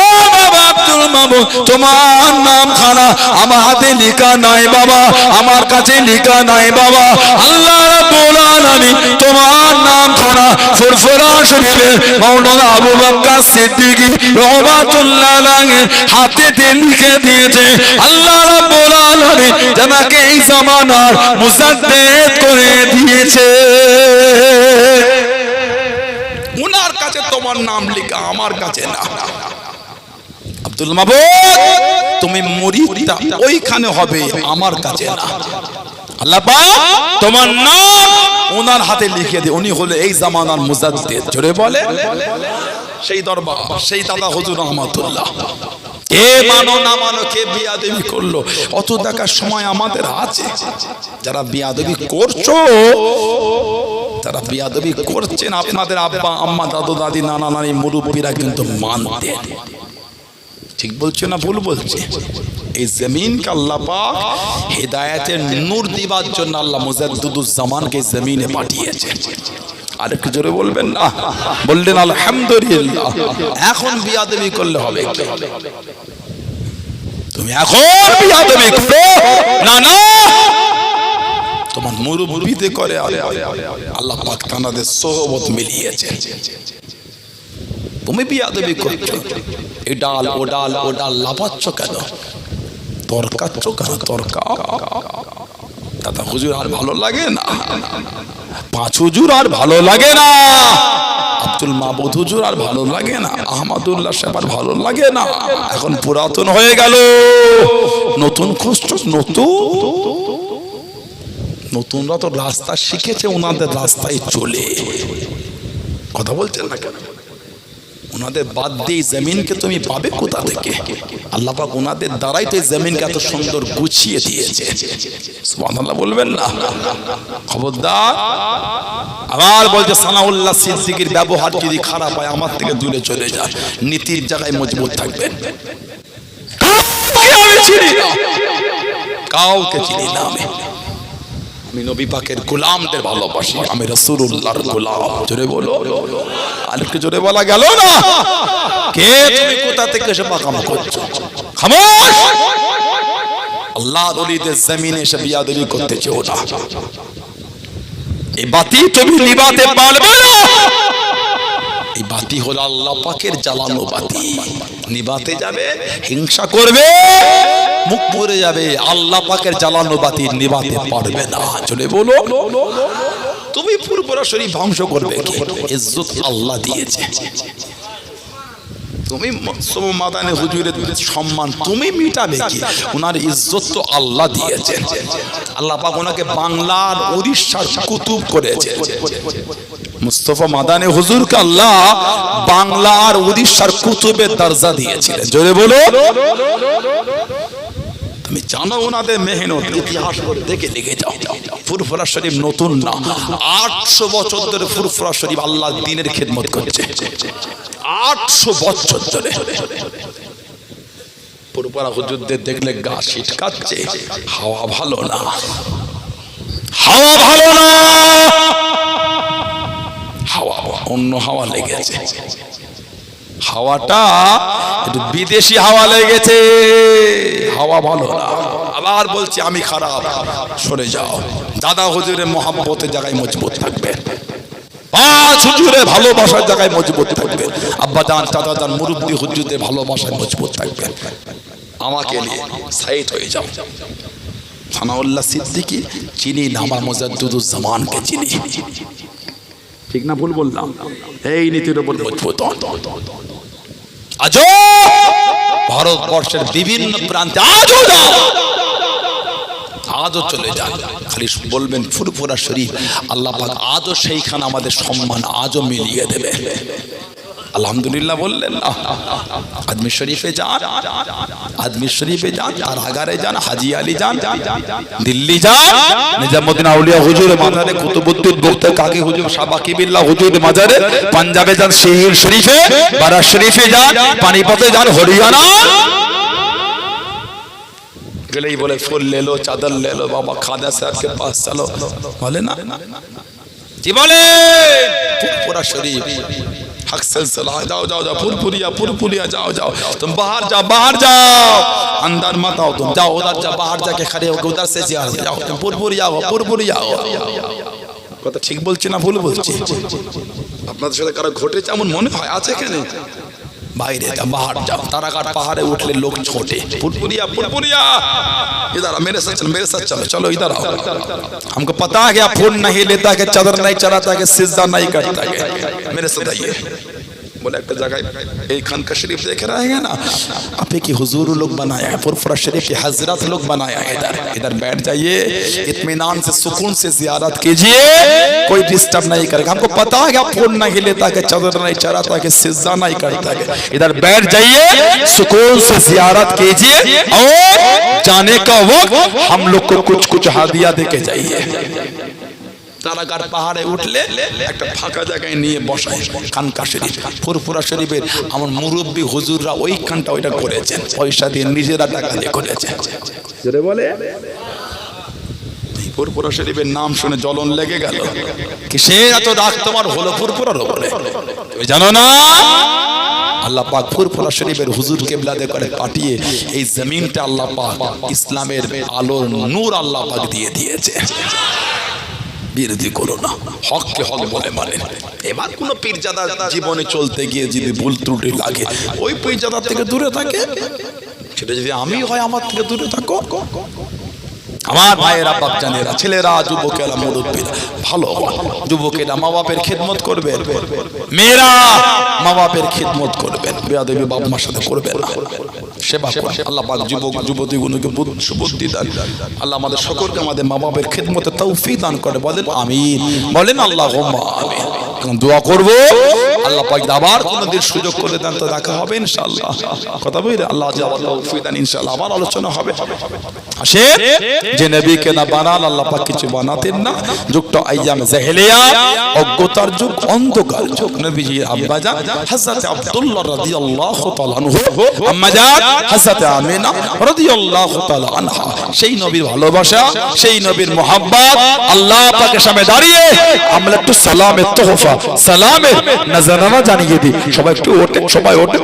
ও বাবা আব্দুল মাবুদ তোমার নাম খানা আমার হাতে লেখা নাই বাবা, আমার কাছে লেখা নাই বাবা। আল্লাহ রাব্বুল আলামিন তোমার নাম খানা ফুরফুরা শরীফে মাওলানা আবু বকর সিদ্দিক রহমাতুল্লাহ আলাইহি হাতে লিখে দিয়েছে। আল্লাহ রাব্বুল আলামিন জানাকে এই জামানার মুজাদ্দিদ করে দিয়েছে। উনার কাছে তোমার নাম লেখা, আমার কাছে না। আব্দুল মাবুদ তুমি মুরিদটা ওইখানে হবে, আমার কাছে না। আল্লাহ পাক তোমার নাম ওনার হাতে লিখে দিয়ে, উনি হলো এই জামানার মুজাদ্দিদ। জোরে বলে সেই দরবার, সেই দাদা হুজুর রহমাতুল্লাহ। কে মানো না মানো, কে বিয়াদবি করলো, অত দেখার সময় আমাদের আছে? যারা বিয়াদবি করছো, যারা বিয়াদবি করছেন, আপনাদের আব্বা আম্মা দাদু দাদি নানা নানি মুরব্বীরা কিন্তু মানতেন। ঠিক বলছে না ভুল বলছে? এই জমিনকে আল্লাহ পাক হিদায়াতের নূর দিবার জন্য আল্লাহ মুজাদ্দিদুজ জামানকে জমিনে পাঠিয়েছে। আর একটু জোরে বলবেন না? বললেন আলহামদুলিল্লাহ। এখন বিয়াদবি করলে হবে? তুমি এখন বিয়াদবি করো না, না তোমার মুরব্বিতে করে আল্লাহ পাক তাদের সোহবত মিলিয়েছে। তুমি বিয়াদবি করছো, এই ডাল ও ডাল ও ডাল লাফাচ্ছ কেন? তরকাচ্ছ কেন? তরকা দাদা হুজুর আর ভালো লাগে না, পাঁচ হুজুর আর ভালো লাগে না, আব্দুল মাবুদ হুজুর আর ভালো লাগে না, আহমদুল্লাহ সাহেব আর ভালো লাগে না, এখন পুরাতন হয়ে গেল, নতুন কষ্ট। নতুনরা তো রাস্তা শিখেছে, ওনাদের রাস্তায় চলে। কথা বলছেন না কেন? ওনাদের বাদ দিয়ে জমিনকে তুমি পাবে কোথা থেকে? আল্লাহ পাক ওনাদের দ্বারাই তো জমিনকে এত সুন্দর গুছিয়ে দিয়েছে। সুবহানাল্লাহ বলবেন না? খবরদার। আবার বলছে সানাউল্লাহ সিদ্দিকীর ব্যবহার যদি খারাপ হয় আমার থেকে দূরে চলে যায়, নীতির জায়গায় মজবুত থাকবেন। কাউকে চিনি না আমি নবী পাকের গোলামদের ভালোবাসি, আমি রাসূলুল্লাহর গোলাম। জোরে বলো, আর একটু জোরে বলা গেল না? কে তুমি কোথা থেকে এসে পাকাম করছো? খামোশ। আল্লাহর ওলিদের জমিনে এসে বিয়াদবি করতে চেও না। এই বাতি তুমি নিভাতে পারবে না। এই বাতি হলো আল্লাহ পাকের জ্বালানো বাতি। নিভাতে যাবে, হিংসা করবে, মুখ পুড়ে যাবে। আল্লাহ পাকের জ্বালানো বাতি নিভাতে পারবে না। চলে বলো, তুমি পুরপুরা শরীফ ধ্বংস করবে কি? ইজ্জত আল্লাহ দিয়েছে। তুমি মাদানে হুজুরের সম্মান তুমি মিটাবে কি? ওনার ইজ্জত তো আল্লাহ দিয়েছে। আল্লাহ পাক ওনাকে বাংলার উড়িষ্যার কুতুব করেছে। মুস্তাফা মাদানে হুজুরকে আল্লাহ বাংলা আর উড়িষ্যার কুতুবের দরজা দিয়েছিলেন। জোরে বলো। তুমি জানো ওনাদের মেহনত, ইতিহাস করে দেখে লিখে যাও। ফুরফুরা শরীফ নতুন না, 800 বছর ধরে ফুরফুরা শরীফ আল্লাহ দ্বীনের খিদমত করছে। 800 বছর ধরে। ফুরফুরা হুজুরদের দেখলে গা শীতকাচ্ছে। হাওয়া ভালো না, হাওয়া ভালো না, হাওয়া অন্য হাওয়া লেগেছে। হাওয়াটা একটু বিদেশি হাওয়া লেগেছে, হাওয়া ভালো না। আবার বলছি আমি খারাপ, সরে যাও। দাদা হুজুরের মহব্বতের জায়গায় মজবুত থাকবে, পাঁচ হুজুরের ভালোবাসার জায়গায় মজবুত থাকবে, আব্বা জান চাচা জান মুরব্বি হুজুরদের ভালোবাসায় মজবুত থাকবে। আমাকে নিয়ে সাইড হয়ে যাও। সানাউল্লাহ সিদ্দিকী চিনি না, আমার মুজাদ্দিদুজ জামানকে চিনি। ঠিক না ভুল বললাম? এই নীতির উপর মজবুত। আজও ভারতবর্ষের বিভিন্ন প্রান্তে আজও যাও, আজও চলে যান, খালি বলবেন ফুরফুরা শরীফ। আল্লাহ পাক আজও সেইখানে আমাদের সম্মান আজও মিলিয়ে দেবে। আলহামদুলিল্লাহ বললেন না? আজমির শরীফে যান, আজমির শরীফে যান, তার আগারে যান, হাজি আলী যান, দিল্লি যান, নিজামুদ্দিন আউলিয়া হুজুরের মাজারে, কুতুবউদ্দিন বখতিয়ার কাকি হুজুর, শাহ বাকিবিল্লাহ হুজুরের মাজারে, পাঞ্জাবে যান শেহির শরীফে, বারাত শরীফে যান, পানিপথে যান, হরিয়ানা গেলেই বলে ফুল ले लो, चादर ले लो, बाबा खादा साहब के पास चलो, बोले ना जी, बोले पूरा शरीफ हक सिलसिला। जाओ जाओ जाओ, पुरपुरिया जाओ जाओ, तुम बाहर जाओ, बाहर जाओ, अंदर मत आओ, तुम जाओ उधर जाओ, बाहर जाके खड़े होकर उधर से जियारत जाओ, तुम पुरपुरिया हो, पुरपुरिया हो। কথা ঠিক বলছি না ভুল বলছি? আপনাদের সাথে কারো ঘটেছে এমন মনে হয়? আছে কেন? বাইরে जाओ, बाहर जाओ, ताराकाट पहाड़े उठले लोग छोटे, पुरपुरिया पुरपुरिया, इधर मेरे साथ चलो, चलो इधर आओ। हमको पता है कि आप फोन नहीं लेता, कि चादर नहीं चढ़ाता, कि सिजदा नहीं करता, मेरे साथ आइए। बोले एक जगह एक खानका शरीफ देख रहा है ना, आपे की हुजूर लोग बनाया है, फुरफुरा शरीफ की हजरत लोग बनाया है, इधर बैठ जाइए, इत्मीनान से सुकून से जियारत कीजिए, कोई डिस्टर्ब नहीं करेगा। हमको पता है कि आप फोन नहीं लेता कि चादर नहीं चढ़ाता कि सिजदा नहीं करता है, इधर बैठ जाइए, सुकून से जियारत कीजिए और जाने का वक्त हम लोग को कुछ कुछ हादिया देके जाइए। তারাকার পাহাড়ে উঠলে একটা ফাঁকা জায়গায় নিয়ে বসায় খানকা শরীফ, ফুরফুরা শরীফের আমার মুরব্বী হুজুররা ওইখানটা ওইটা করেছেন, পয়সা দিয়ে নিজেরা টাকা দিয়ে করেছেন। জোরে বলে ফুরফুরা শরীফের নাম শুনে জ্বলন লেগে গেল, কিসে এত রাগ তোমার হলো ফুরফুরার উপরে? তুমি জানো না আল্লাহ পাক ফুরফুরা শরীফের হুজুর কিবলাতে করে কাটিয়ে এই জমিনটা আল্লাহ পাক ইসলামের আলোর নূর আল্লাহ পাক দিয়ে দিয়েছে। বিরোধী করো না, হককে হক বলে মানে। এবার কোন পীরজাদা জীবনে চলতে গিয়ে যদি ভুল ত্রুটি লাগে, ওই পীরজাদা থেকে দূরে থাকে, সেটা যদি আমি হয় আমার থেকে দূরে থাকো। আমার ভাইয়েরা, বাপজানেরা, ছেলেরা, যুবকেরা, মুরব্বীরা, ভালো যুবকেরা মা বাপের খিদমত করবেন, মেয়েরা মা বাপের খিদমত করবেন, বেয়াদবি বাপ মার সাথে করবেন না, সেবা করবেন। আল্লাহ পাক যুবক যুবতীগুলোকে সুবুদ্ধি দান, আল্লাহ আমাদের সকলকে আমাদের মা বাপের খিদমতে তৌফিক দান করে। বলেন আমিন, বলেন আল্লাহুম্মা আমিন। এখন দোয়া করব আল্লাহ পাক আবার কোনদিন সুযোগ করে দেন তো দেখা হবে ইনশাআল্লাহ। কথা বলি আল্লাহ আবার তৌফিক দান, ইনশাআল্লাহ আবার আলোচনা হবে। আসে যে নবীকে না বানান আল্লাহ পাক কিছু বানাতেন না, যুগটা আইয়ামে জাহেলিয়া, অজ্ঞতার যুগ, অন্ধকার যুগ। নবীজির আব্বা জান হযরত আব্দুল্লাহ রাদিয়াল্লাহু তাআলা আনহু, আম্মা জান হযরত আমিনা রাদিয়াল্লাহু তাআলা আনহা, সেই নবীর ভালোবাসা, সেই নবীর মুহাব্বত আল্লাহ পাকের সামনে দাঁড়িয়ে আমরা একটু সালামের তোহফা, সালামের নজরানা জানিয়ে দিই। সবাই একটু ওঠে, সবাই ওঠে।